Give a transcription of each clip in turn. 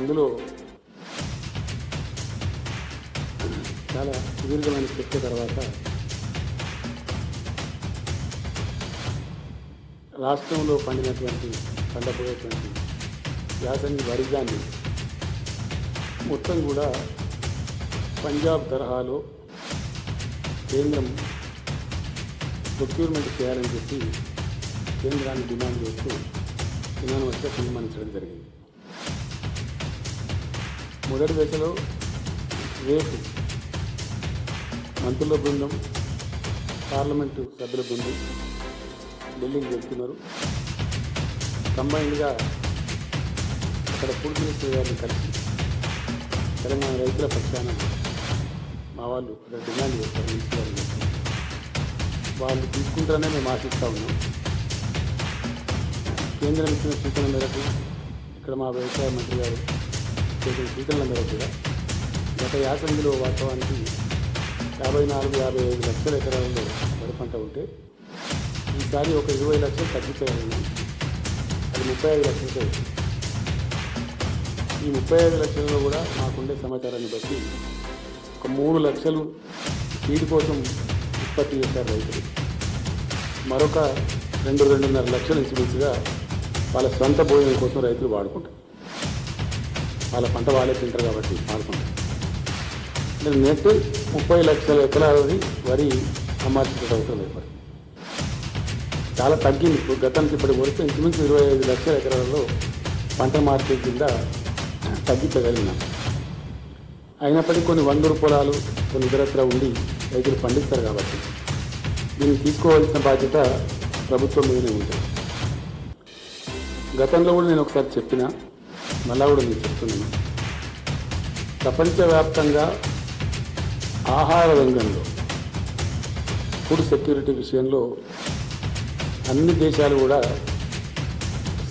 అందులో చాలా సుదీర్ఘమైన చర్చ తర్వాత రాష్ట్రంలో పండబోయేటువంటి యాసంగి వరిగాన్ని మొత్తం కూడా పంజాబ్ తరహాలో కేంద్రం ప్రొక్యూర్మెంట్ చేయాలని చెప్పి కేంద్రాన్ని డిమాండ్ చేస్తూ యునానిమస్గా తీర్మానించడం జరిగింది. మొదటి దశలో రేపు మంత్రుల బృందం, పార్లమెంటు సభ్యుల బృందం ఢిల్లీకి వెళ్తున్నారు. కంబైన్డ్గా అక్కడ ఫుడ్ మినిస్టర్ గారిని కలిసి తెలంగాణ రైతుల పక్షాన మా వాళ్ళు అక్కడ డిమాండ్ చేస్తారు. మినిస్టర్ గారిని వాళ్ళు తీసుకుంటారనే మేము ఆశిస్తూ ఉన్నాం. కేంద్రం ఇచ్చిన సూచనల మేరకు ఇక్కడ మా వ్యవసాయ మంత్రి గారు చేసిన సూచనల మేరకు కూడా గత యాసంగిలో వాస్తవానికి 54-55 లక్షల ఎకరాలలో వరి పంట ఉంటే ఈసారి ఒక 20 లక్షలు తగ్గిపోయాయి. అది 35 లక్షలతో వచ్చింది. ఈ 35 లక్షలలో కూడా మాకుండే సమాచారాన్ని బట్టి ఒక 3 లక్షలు సీడ్ కోసం ఉత్పత్తి చేశారు రైతులు. మరొక 2-2.5 లక్షలు ఇన్సూరెన్స్గా వాళ్ళ సొంత భోజనం కోసం రైతులు వాడుకుంటారు. వాళ్ళ పంట వాళ్ళే తింటారు కాబట్టి వాడుకుంటారు. నెట్ 30 లక్షల ఎకరాలది వరి అమ్మాల్సిన అవసరం ఏర్పడింది. చాలా తగ్గింది. ఇప్పుడు గతానికి ఇప్పటి వరకు ఇంచుమించు 25 లక్షల ఎకరాలలో పంట మార్కెట్ కింద తగ్గించగలిగినాం. అయినప్పటికీ కొన్ని 100 పొలాలు కొన్ని ఇతరత్ర ఉండి రైతులు పండిస్తారు కాబట్టి దీన్ని తీసుకోవాల్సిన బాధ్యత ప్రభుత్వం మీదనే ఉంటుంది. గతంలో కూడా నేను ఒకసారి చెప్పినా, మళ్ళా కూడా నేను చెప్తున్నాను. ప్రపంచవ్యాప్తంగా ఆహార రంగంలో ఫుడ్ సెక్యూరిటీ విషయంలో అన్ని దేశాలు కూడా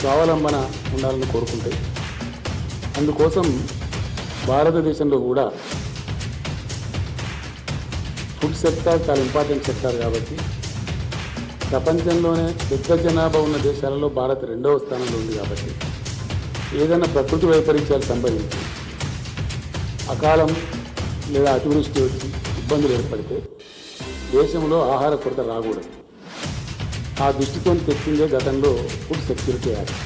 స్వావలంబన ఉండాలని కోరుకుంటాయి. అందుకోసం భారతదేశంలో కూడా ఫుడ్ సెక్టార్ చాలా ఇంపార్టెంట్ సెక్టార్ కాబట్టి ప్రపంచంలోనే పెద్ద జనాభా ఉన్న దేశాలలో భారత్ 2వ స్థానంలో ఉంది. కాబట్టి ఏదైనా ప్రకృతి వైపరీత్యాలు సంభవించి అకాలం లేదా అతివృష్టి వచ్చి ఇబ్బందులు ఏర్పడితే దేశంలో ఆహార కొరత రాకూడదు. ఆ దృష్టితో తెచ్చిందే గతంలో ఫుడ్ సెక్యూరిటీ యాక్ట్.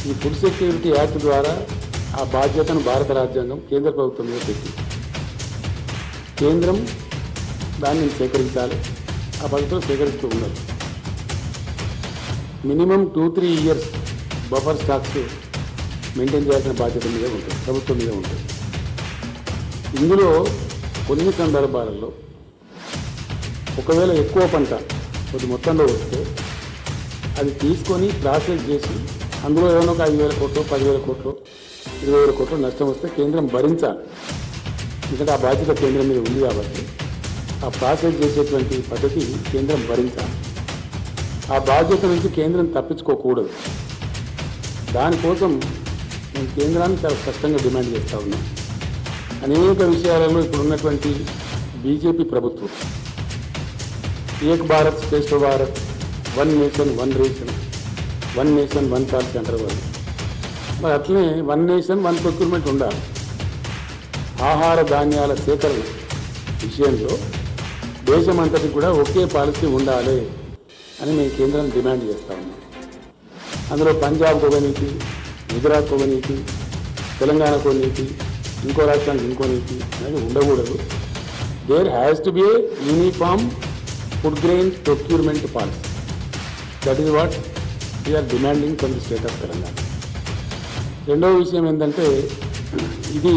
ఈ ఫుడ్ సెక్యూరిటీ యాక్ట్ ద్వారా ఆ బాధ్యతను భారత రాజ్యాంగం కేంద్ర ప్రభుత్వం మీద పెట్టి కేంద్రం దాన్ని సేకరించాలి. ఆ పద్ధతిలో సేకరిస్తూ ఉన్నది. Minimum 2-3 years buffer stocks maintain చేయాల్సిన బాధ్యత మీద ఉంటుంది, ప్రభుత్వం మీద ఉంటుంది. ఇందులో కొన్ని సందర్భాలలో ఒకవేళ ఎక్కువ పంట కొద్ది మొత్తంలో వస్తే అది తీసుకొని ప్రాసెస్ చేసి అందులో ఏమైనా ఒక 5,000 కోట్లు, 10,000 కోట్లు, 20,000 కోట్లు నష్టం వస్తే కేంద్రం భరించాలి. ఎందుకంటే ఆ బాధ్యత కేంద్రం మీద ఉంది కాబట్టి ఆ ప్రాసెస్ చేసేటువంటి పద్ధతి కేంద్రం భరించాలి. ఆ బాధ్యత నుంచి కేంద్రం తప్పించుకోకూడదు. దానికోసం నేను కేంద్రాన్ని చాలా స్పష్టంగా డిమాండ్ చేస్తూ ఉన్నాం. అనేక విషయాలలో ఇప్పుడున్నటువంటి బీజేపీ ప్రభుత్వం ఏక్ భారత్ శ్రేష్ఠ Bharat, 1 nation 1 ration, 1 nation 1 policy అంటారు వాళ్ళు. మరి అట్లనే 1 నేషన్ 1 ప్రొక్యూర్మెంట్ ఉండాలి. ఆహార ధాన్యాల సేకరణ విషయంలో దేశమంతటి కూడా ఒకే పాలసీ ఉండాలి అని మేము కేంద్రాన్ని డిమాండ్ చేస్తూ ఉన్నాం. అందులో పంజాబ్కు ఒక నీతి, గుజరాత్కు ఒక నీతి, తెలంగాణకు ఒక నీతి, ఇంకో రాష్ట్రానికి ఇంకో నీతి అనేది ఉండకూడదు. There has to be a uniform food grain procurement policy. That is what we're demanding from the state of Telangana. రెండవ విషయం ఏంటంటే ఇది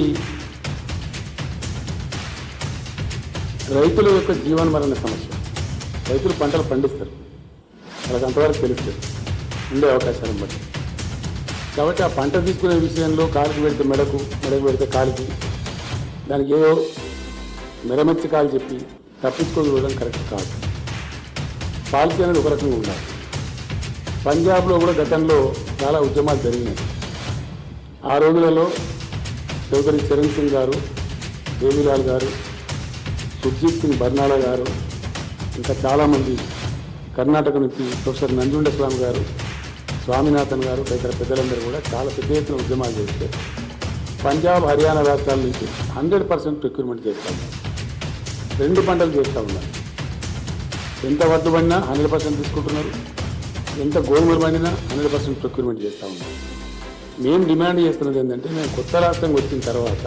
రైతుల యొక్క జీవన మరణ సమస్య. రైతులు పంటలు పండిస్తారు, వాళ్ళకి అంతవరకు తెలుస్తుంది ఉండే అవకాశాలను బట్టి. కాబట్టి ఆ పంట తీసుకునే విషయంలో కాలుకి పెడితే మెడకు పెడితే కాలికి, దానికి ఏదో మెరమెచ్చి కాలు చెప్పి తప్పించుకోవడం కరెక్ట్ కాదు. పాలసీ అనేది ఒక రకంగా ఉండాలి. పంజాబ్లో కూడా గతంలో చాలా ఉద్యమాలు జరిగినాయి. ఆ రోజులలో చౌదరి చరణ్ సింగ్ గారు, దేవిలాల్ గారు, సుర్జీత్ సింగ్ బర్నాలా గారు, ఇంకా చాలామంది, కర్ణాటక నుంచి ప్రొఫెసర్ నంజుండ స్వామి గారు స్వామినాథన్ గారు తదితర పెద్దలందరూ కూడా చాలా పెద్ద ఎత్తున ఉద్యమాలు చేస్తే పంజాబ్ హర్యానా రాష్ట్రాల నుంచి 100% ప్రొక్యూర్మెంట్ చేస్తూ ఉన్నారు. 2 పంటలు చేస్తూ ఉన్నారు. ఎంత వడ్లు పడినా 100% తీసుకుంటున్నారు, ఎంత గోధుమలు పండినా 100% ప్రొక్యూర్మెంట్ చేస్తూ ఉన్నారు. మేము డిమాండ్ చేస్తున్నది ఏంటంటే, మేము కొత్త రాష్ట్రం వచ్చిన తర్వాత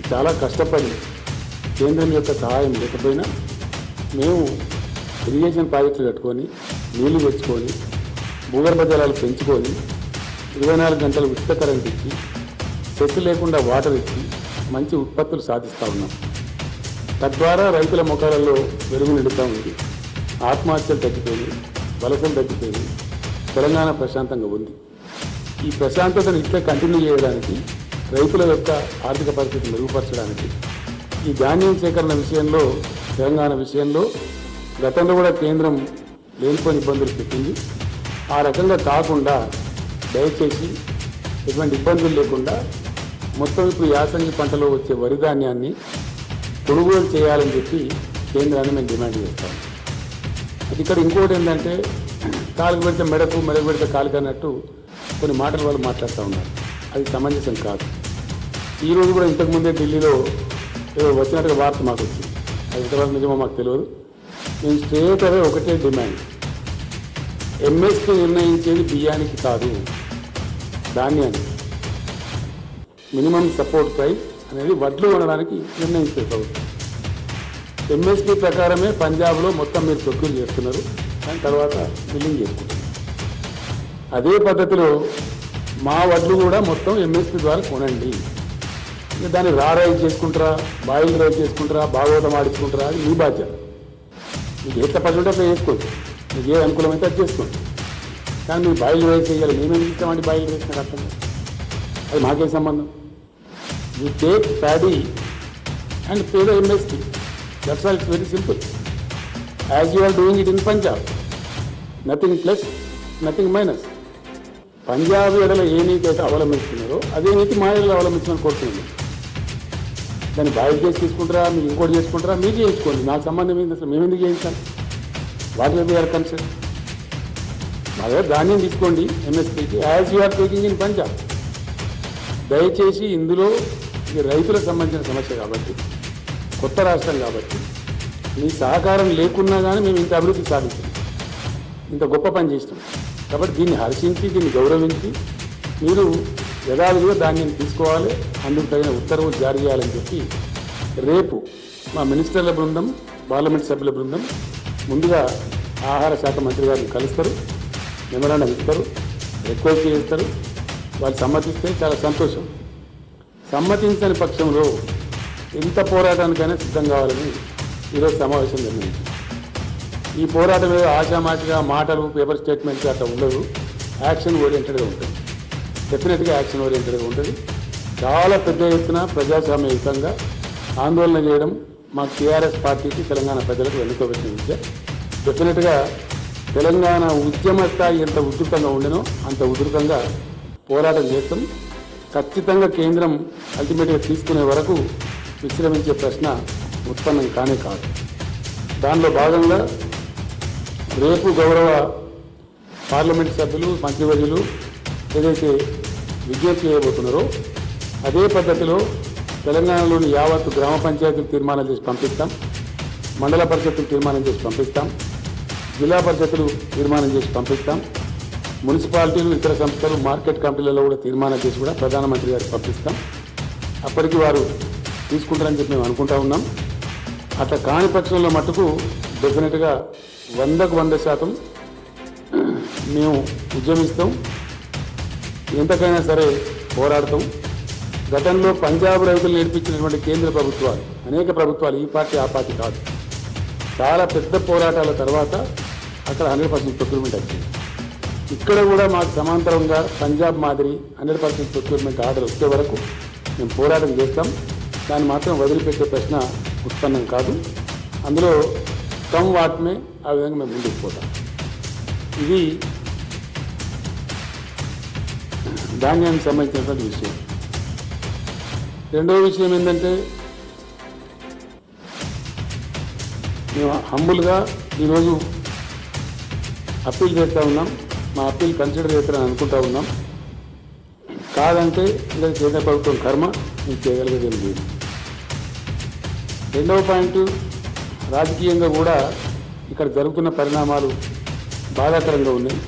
చాలా కష్టపడి కేంద్రం యొక్క సహాయం లేకపోయినా మేము ఇరిగేషన్ ప్రాజెక్టులు కట్టుకొని నీళ్లు తెచ్చుకొని భూగర్భ జలాలు పెంచుకొని 24 గంటలు ఉచిత కరెంట్ ఇచ్చి సెస్ లేకుండా వాటర్ ఇచ్చి మంచి ఉత్పత్తులు సాధిస్తూ ఉన్నాం. తద్వారా రైతుల ముఖాలలో వెలుగు నిండుతూ ఉంది. ఆత్మహత్యలు తగ్గిపోయి, వలసలు తగ్గిపోయి, తెలంగాణ ప్రశాంతంగా ఉంది. ఈ ప్రశాంతతను ఇట్లా కంటిన్యూ చేయడానికి, రైతుల యొక్క ఆర్థిక పరిస్థితి మెరుగుపరచడానికి ఈ ధాన్యం సేకరణ విషయంలో, తెలంగాణ విషయంలో గతంలో కూడా కేంద్రం లేనిపోని ఇబ్బందులు పెట్టింది. ఆ రకంగా కాకుండా దయచేసి ఎటువంటి ఇబ్బందులు లేకుండా మొత్తం ఇప్పుడు యాసంగి పంటలో వచ్చే వరి ధాన్యాన్ని కొనుగోలు చేయాలని చెప్పి కేంద్రాన్ని మేము డిమాండ్ చేస్తాం. అది ఇక్కడ ఇంకోటి ఏంటంటే, కాలుకు పెడితే మెడకు, మెడకు పెడితే కాలుకు అన్నట్టు కొన్ని మాటలు వాళ్ళు మాట్లాడుతూ ఉన్నారు. అది సమంజసం కాదు. ఈరోజు కూడా ఇంతకుముందే ఢిల్లీలో ఏదో వచ్చినట్టుగా వార్త మాకు వచ్చింది. అది ఎంతవరకు నిజమో మాకు తెలియదు. మేము స్ట్రేట్ అవే ఒకటే డిమాండ్, ఎంఎస్పీ నిర్ణయించేది బియ్యానికి కాదు, ధాన్యానికి. మినిమం సపోర్ట్ ప్రైస్ అనేది వడ్లు కొనడానికి నిర్ణయిస్తుంది ప్రభుత్వం. ఎంఎస్పీ ప్రకారమే పంజాబ్లో మొత్తం మీరు ప్రొక్యూర్ చేస్తున్నారు, దాని తర్వాత బిల్లింగ్ చేసుకుంటున్నారు. అదే పద్ధతిలో మా వడ్లు కూడా మొత్తం ఎంఎస్పీ ద్వారా కొనండి. ఇక దాన్ని రైస్ చేసుకుంటారా, బాయిల్ రైస్ చేసుకుంటారా, భాగవతం ఆడించుకుంటారా, అది మీ బాధ్యత. మీకు ఏ తప్పటి ఉంటే అట్లా చేసుకోవచ్చు, మీకు ఏ అనుకూలమైతే అది చేసుకోండి. కానీ మీరు బాయిల్ రైస్ చేయాలి, మేమేం ఇస్తామండి బాయిల్ రైస్? నాకు అర్థం కాదు. అది మాకే సంబంధం. You take paddy and pay the MSP. That's all. It's very simple. As you are doing it in Punjab. Nothing plus, nothing minus. Punjab ఎడల ఏ నీతి అయితే అవలంబిస్తున్నారో అదే నీతి మా ఎడలో అవలంబించమని కోరుతున్నాను. దాన్ని బాయిల్ చేసి తీసుకుంటారా, మీరు ఇంకోటి చేసుకుంటారా, మీరు చేయించుకోండి. నాకు సంబంధం ఏంటి అసలు? మేము ఎందుకు చేయించాలి? What will be our concern? మా దగ్గర ధాన్యం తీసుకోండి ఎంఎస్పీకి, as you are taking in Punjab. దయచేసి ఇందులో ఇది రైతులకు సంబంధించిన సమస్య కాబట్టి, కొత్త రాష్ట్రం కాబట్టి, మీ సహకారం లేకున్నా కానీ మేము ఇంత అభివృద్ధి సాధించాం, ఇంత గొప్ప పని చేసినాం. కాబట్టి దీన్ని హర్షించి, దీన్ని గౌరవించి మీరు యథావిధిగా ధాన్యం తీసుకోవాలి, అందుకు తగిన ఉత్తర్వులు జారీ చేయాలని చెప్పి రేపు మా మినిస్టర్ల బృందం, పార్లమెంట్ సభ్యుల బృందం ముందుగా ఆహార శాఖ మంత్రి గారిని కలుస్తారు, మెమరాండం ఇస్తారు, రిక్వెస్ట్ చేస్తారు. వాళ్ళు సమ్మతిస్తే చాలా సంతోషం. సమ్మతించని పక్షంలో ఎంత పోరాటానికైనా సిద్ధం కావాలని ఈరోజు సమావేశం నిర్ణయించింది. ఈ పోరాటం ఏదో ఆశామాషిగా మాటలు, పేపర్ స్టేట్మెంట్స్ అట్లా ఉండదు. యాక్షన్ ఓరియంటెడ్గా ఉంటుంది. డెఫినెట్గా యాక్షన్ ఓరియంటెడ్గా ఉంటుంది. చాలా పెద్ద ఎత్తున ప్రజాస్వామ్యయుతంగా ఆందోళన చేయడం మా టీఆర్ఎస్ పార్టీకి, తెలంగాణ ప్రజలకు వెనుకబెట్టిన విద్య. డెఫినెట్గా తెలంగాణ ఉద్యమ స్థాయి ఎంత ఉధృతంగా ఉండేనో అంత ఉధృతంగా పోరాటం చేస్తాం. ఖచ్చితంగా కేంద్రం అల్టిమేట్గా తీసుకునే వరకు విశ్రమించే ప్రశ్న ఉత్పన్నం కానే కాదు. దానిలో భాగంగా రేపు గౌరవ పార్లమెంట్ సభ్యులు, మంత్రివర్యులు ఏదైతే విజ్ఞప్తి చేయబోతున్నారో అదే పద్ధతిలో తెలంగాణలోని యావత్తు గ్రామ పంచాయతీలు తీర్మానం చేసి పంపిస్తాం, మండల పరిషత్తులు తీర్మానం చేసి పంపిస్తాం, జిల్లా పరిషత్తులు తీర్మానం చేసి పంపిస్తాం, మున్సిపాలిటీలు, ఇతర సంస్థలు, మార్కెట్ కమిటీలలో కూడా తీర్మానం చేసి కూడా ప్రధానమంత్రి గారికి పంపిస్తాం. అప్పటికి వారు తీసుకుంటారని చెప్పి మేము అనుకుంటా ఉన్నాం. అట్లా కాని పక్షంలో మట్టుకు డెఫినెట్గా 100% మేము ఉద్యమిస్తాం, ఎంతకైనా సరే పోరాడతాం. గతంలో పంజాబ్ రైతులు నేర్పించినటువంటి కేంద్ర ప్రభుత్వాలు, అనేక ప్రభుత్వాలు, ఈ పార్టీ ఆ పార్టీ కాదు, చాలా పెద్ద పోరాటాల తర్వాత అక్కడ 100% ప్రొక్యూర్మెంట్ వచ్చింది. ఇక్కడ కూడా మాకు సమాంతరంగా పంజాబ్ మాదిరి 100% ప్రొక్యూర్మెంట్ ఆర్డర్ వచ్చే వరకు మేము పోరాటం చేస్తాం. దాన్ని మాత్రం వదిలిపెట్టే ప్రశ్న ఉత్పన్నం కాదు. అందులో కమ్ వాటమే ఆ విధంగా మేము ముందుకు పోతాం. ఇది ధాన్యానికి సంబంధించినటువంటి విషయం. రెండవ విషయం ఏంటంటే, మేము హంబుల్గా ఈరోజు అప్పీల్ చేస్తూ ఉన్నాం. మా అప్పీల్ కన్సిడర్ చేస్తారని అనుకుంటా ఉన్నాం. కాదంటే ఇంకా కేంద్ర ప్రభుత్వం కర్మ, మేము చేయగలిగేది లేదు. రెండవ పాయింట్, రాజకీయంగా కూడా ఇక్కడ జరుగుతున్న పరిణామాలు బాధాకరంగా ఉన్నాయి.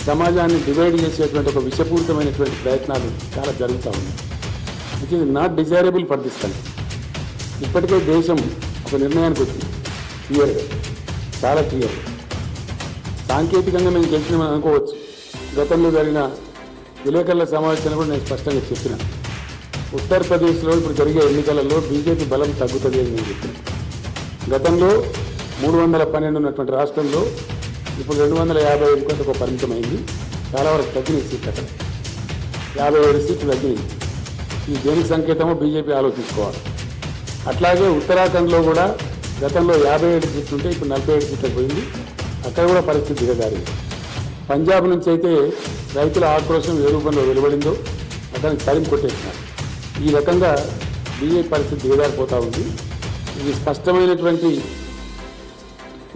సమాజాన్ని డివైడ్ చేసేటువంటి ఒక విషపూరితమైనటువంటి ప్రయత్నాలు చాలా జరుగుతూ ఉన్నాయి. Which is not desirable for this country. ఇప్పటికే దేశం ఒక నిర్ణయానికి వచ్చింది క్లియర్గా, చాలా క్లియర్. సాంకేతికంగా మేము గెలిచినామని అనుకోవచ్చు. గతంలో జరిగిన విలేకరుల సమావేశాన్ని కూడా నేను స్పష్టంగా చెప్పిన, ఉత్తరప్రదేశ్లో ఇప్పుడు జరిగే ఎన్నికలలో బీజేపీ బలం తగ్గుతుంది అని నేను చెప్పిన. గతంలో 312 ఉన్నటువంటి రాష్ట్రంలో ఇప్పుడు 255 కొంత పరిమితమైంది. చాలా వరకు తగ్గినాయి సీట్లు, అక్కడ 57 సీట్లు తగ్గినాయి. ఈ దేనికి సంకేతమో బీజేపీ ఆలోచించుకోవాలి. అట్లాగే ఉత్తరాఖండ్లో కూడా గతంలో 57 సీట్లు ఉంటే ఇప్పుడు 47 సీట్లకు పోయింది. అక్కడ కూడా పరిస్థితి దిగజారింది. పంజాబ్ నుంచి అయితే రైతుల ఆక్రోశం ఏ రూపంలో వెలువడిందో అతనికి తరిమి కొట్టేసినారు. ఈ రకంగా బీజేపీ పరిస్థితి దిగజారిపోతూ ఉంది. ఇది స్పష్టమైనటువంటి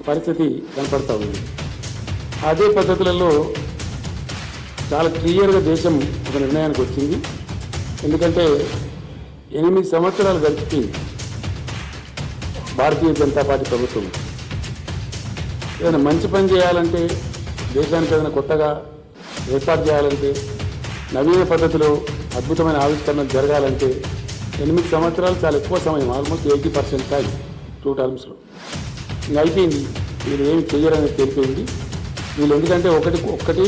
పరిస్థితి కనపడతా ఉంది. అదే పద్ధతులలో చాలా క్లియర్గా దేశం ఒక నిర్ణయానికి వచ్చింది. ఎందుకంటే 8 సంవత్సరాలు గడిచిపోయింది భారతీయ జనతా పార్టీ ప్రభుత్వం. ఏదైనా మంచి పని చేయాలంటే, దేశానికి ఏదైనా కొత్తగా ఏర్పాటు చేయాలంటే, నవీన పద్ధతిలో అద్భుతమైన ఆవిష్కరణలు జరగాలంటే 8 సంవత్సరాలు చాలా ఎక్కువ సమయం, ఆల్మోస్ట్ 80% టైం 2 టర్మ్స్లో. ఇంకా అయిపోయింది, వీళ్ళు ఏమి చెయ్యరని తెలిపోయింది. వీళ్ళు ఎందుకంటే ఒక్కటి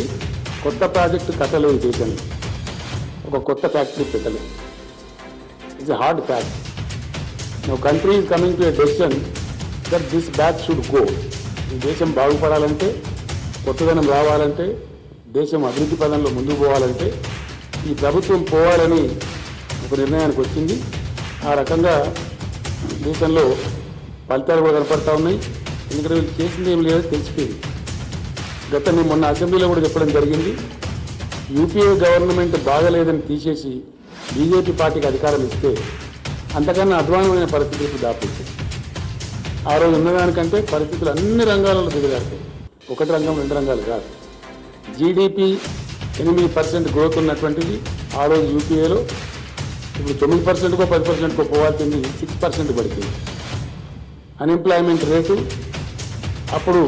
కొత్త ప్రాజెక్టు కట్టలేదు దేశాన్ని, ఒక కొత్త ఫ్యాక్టరీ పెట్టలేదు. It's a hard fact. No country is coming to a decision that this back should go. ఈ దేశం బాగుపడాలంటే, కొత్తదనం రావాలంటే, దేశం అభివృద్ధి పదంలో ముందుకు పోవాలంటే ఈ ప్రభుత్వం పోవాలని ఒక నిర్ణయానికి వచ్చింది. ఆ రకంగా దేశంలో ఫలితాలు కూడా కనపడతా ఉన్నాయి. ఎందుకంటే వీళ్ళు చేసింది ఏం లేదో తెలిసిపోయింది. నేను మొన్న అసెంబ్లీలో కూడా చెప్పడం జరిగింది, యూపీఏ గవర్నమెంట్ బాగలేదని తీసేసి బీజేపీ పార్టీకి అధికారం ఇస్తే అంతకన్నా అధ్వానమైన పరిస్థితులకు దాపుతుంది. ఆ రోజు ఉన్నదానికంటే పరిస్థితులు అన్ని రంగాలలో దిగజారుతాయి. ఒకటి రంగం, 2 రంగాలు కాదు. జీడిపి 8% గ్రోత్ ఉన్నటువంటిది ఆ రోజు యూపీఏలో ఇప్పుడు 9%కో 10%కో పోవాల్సింది 6% పడిపోయింది. అన్ఎంప్లాయ్మెంట్ రేటు అప్పుడు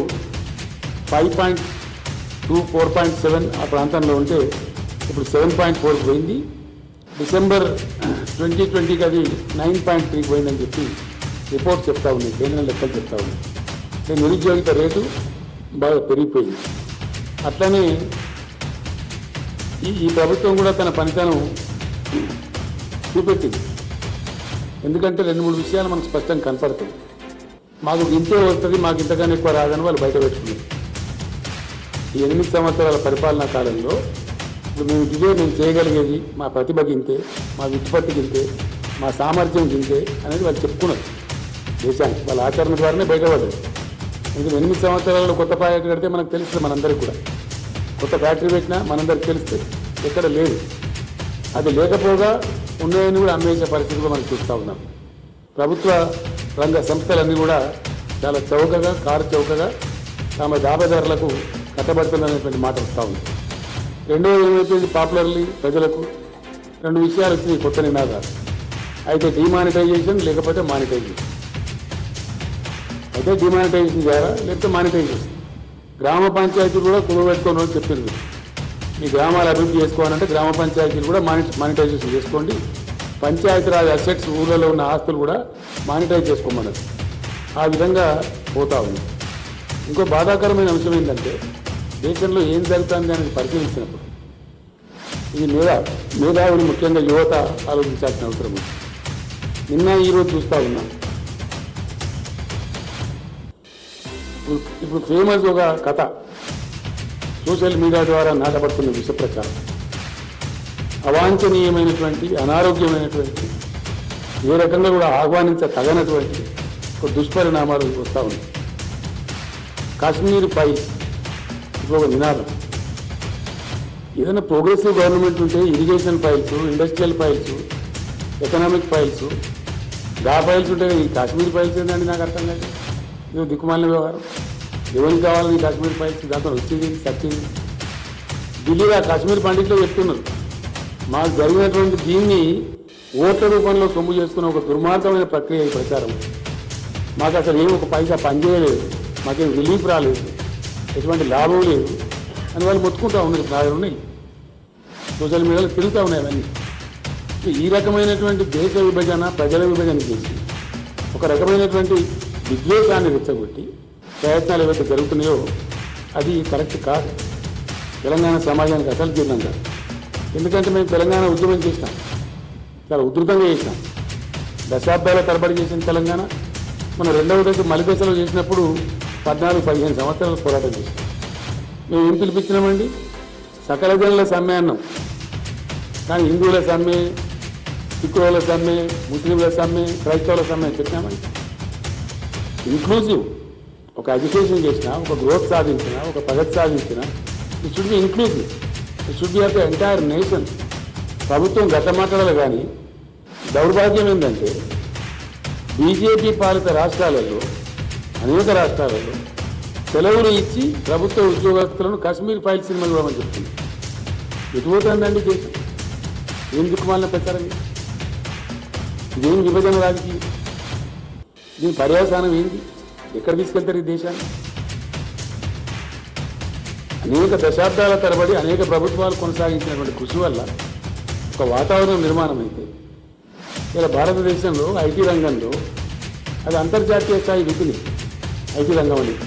5.2, 4.7 ఆ ప్రాంతంలో ఉంటే ఇప్పుడు 7.4 పోయింది. డిసెంబర్ 2020కి అది 9.3 పోయిందని చెప్పి రిపోర్ట్స్ చెప్తా ఉన్నాయి, కేంద్రం లెక్కలు చెప్తా ఉన్నాయి. నిరుద్యోగిత రేటు బాగా పెరిగిపోయింది. అట్లనే ఈ ప్రభుత్వం కూడా తన పనితనం చూపెట్టింది. ఎందుకంటే 2-3 విషయాలు మనకు స్పష్టంగా కనపడతాయి. మాకు ఇంతే వస్తుంది, మాకు ఇంతకన్నా ఎక్కువ రాదని వాళ్ళు బయట పెట్టుకున్నారు. ఈ 8 సంవత్సరాల పరిపాలనా కాలంలో ఇప్పుడు మేము చేయగలిగేది, మా ప్రతిభకి ఇంతే, మా ఉత్పత్తికి ఇంతే, మా సామర్థ్యం ఇంతే అనేది వాళ్ళు చెప్పుకున్నారు దేశానికి. వాళ్ళ ఆచరణ ద్వారానే బయటపడ్డారు. ఎందుకంటే 8 సంవత్సరాల్లో కొత్త ప్రాజెక్టు కడితే మనకు తెలుస్తుంది, మనందరికీ కూడా కొత్త ఫ్యాక్టరీ పెట్టినా మనందరికి తెలుస్తుంది, ఎక్కడ లేదు. అది లేకపోగా ఉన్నాయని కూడా అమ్మేసే పరిస్థితులు మనం చూస్తూ ఉన్నాం. ప్రభుత్వ రంగ సంస్థలన్నీ కూడా చాలా చౌకగా, కారు చౌకగా తమ దాబదారులకు కట్టబడుతుందనేటువంటి మాట వస్తూ ఉంది. రెండవది ఏమైపోయింది, పాపులర్లీ ప్రజలకు 2 విషయాలు వచ్చినాయి కొత్త నినాదాలు. అయితే డిమానిటైజేషన్, లేకపోతే మానిటైజేషన్. అయితే డిమానిటైజేషన్ చేయాలా, లేకపోతే మానిటైజేషన్. గ్రామ పంచాయతీలు కూడా కుదవబెట్టుకోని వాళ్ళు చెప్పింది, మీ గ్రామాలు అభివృద్ధి చేసుకోవాలంటే గ్రామ పంచాయతీలు కూడా మానిటైజేషన్ చేసుకోండి, పంచాయతీరాజ్ అసెట్స్, ఊళ్ళలో ఉన్న ఆస్తులు కూడా మానిటైజ్ చేసుకోమన్నది. ఆ విధంగా పోతా ఉంది. ఇంకో బాధాకరమైన అంశం ఏంటంటే, దేశంలో ఏం జరుగుతుంది అనేది పరిశీలించినప్పుడు ఇది మేధావులు, ముఖ్యంగా యువత ఆలోచించాల్సిన అవసరం ఉంది. నిన్న ఈరోజు చూస్తూ ఉన్నాం. ఇప్పుడు ఫేమస్ ఒక కథ సోషల్ మీడియా ద్వారా నాటపడుతున్న విష ప్రచారం, అవాంఛనీయమైనటువంటి, అనారోగ్యమైనటువంటి, ఏ రకంగా కూడా ఆహ్వానించతగనటువంటి ఒక దుష్పరిణామాలు వస్తూ ఉన్నాయి. కాశ్మీర్ ఫైల్స్ ఇప్పుడు ఒక నినాదం. ఏదైనా ప్రోగ్రెసివ్ గవర్నమెంట్ ఉంటే irrigation files, industrial files, economic files, files ఉంటే ఈ కాశ్మీర్ ఫైల్స్ ఏంటండి నాకు అర్థం కాదు. ఇది దిక్కుమాలిన వ్యవహారం. ఎవరికి కావాలని కాశ్మీర్ ఫైల్స్, దాంట్లో వచ్చింది సచ్చింది ఢిల్లీలో కాశ్మీర్ పండిట్లో చెప్తున్నారు మాకు జరిగినటువంటి దీన్ని ఓట్ల రూపంలో సొమ్ము చేసుకున్న ఒక దుర్మార్గమైన ప్రక్రియ ఈ ప్రచారం. మాకు అసలు ఏమి ఒక పైసా పనిచేయలేదు, మాకేం రిలీఫ్ రాలేదు, ఎటువంటి లాభం లేదు అని వాళ్ళు మొత్తుకుంటూ ఉన్నారు. ప్రాయం ఉన్నాయి, సోషల్ మీడియాలో తిరుగుతూ ఉన్నాయి అవన్నీ. ఈ రకమైనటువంటి దేశ విభజన, ప్రజల విభజన చేసి ఒక రకమైనటువంటి విద్వేషాన్ని రెచ్చగొట్టి ప్రయత్నాలు ఏవైతే జరుగుతున్నాయో అది కరెక్ట్ కాదు. తెలంగాణ సమాజానికి అసలు జీర్ణం కాదు. ఎందుకంటే మేము తెలంగాణ ఉద్యమం చేసినాం, చాలా ఉధృతంగా చేసినాం, దశాబ్దాల తరబడి చేసిన తెలంగాణ. మనం రెండవ దశ మలిదశలో చేసినప్పుడు 14-15 సంవత్సరాలు పోరాటం చేసినాం. మేము ఏం పిలిపించినామండి? సకల జనుల సమ్మె అన్నాం. కానీ హిందువుల సమ్మె, సిక్కుల సమ్మె, ముస్లింల సమ్మె, క్రైస్తవుల సమ్మె చెప్పినామండి. ఇంక్లూజివ్, ఒక ఎడ్యుకేషన్ చేసిన, ఒక గ్రోత్ సాధించిన, ఒక ప్రగతి సాధించిన, it should be inclusive, it should be of the entire nation. ప్రభుత్వం గత మాటలు. కానీ దౌర్భాగ్యం ఏంటంటే బీజేపీ పాలిత రాష్ట్రాలలో, అనేక రాష్ట్రాలలో సెలవులు ఇచ్చి ప్రభుత్వ ఉద్యోగస్తులను కాశ్మీర్ ఫైల్ సినిమాలు ఇవ్వమని చెప్తుంది. ఎటుపోతుందండి దేశం? ఏం దిక్కుమాలిన ప్రచారం? ఇదేం విభజన రాజకీయం? దీని పర్యవసానం ఏంటి? ఎక్కడ తీసుకెళ్తారు ఈ దేశాన్ని? అనేక దశాబ్దాల తరబడి అనేక ప్రభుత్వాలు కొనసాగించినటువంటి కృషి వల్ల ఒక వాతావరణం నిర్మాణం అయితే ఇలా భారతదేశంలో ఐటీ రంగంలో అది అంతర్జాతీయ స్థాయి విధిని. ఐటీ రంగం అనేది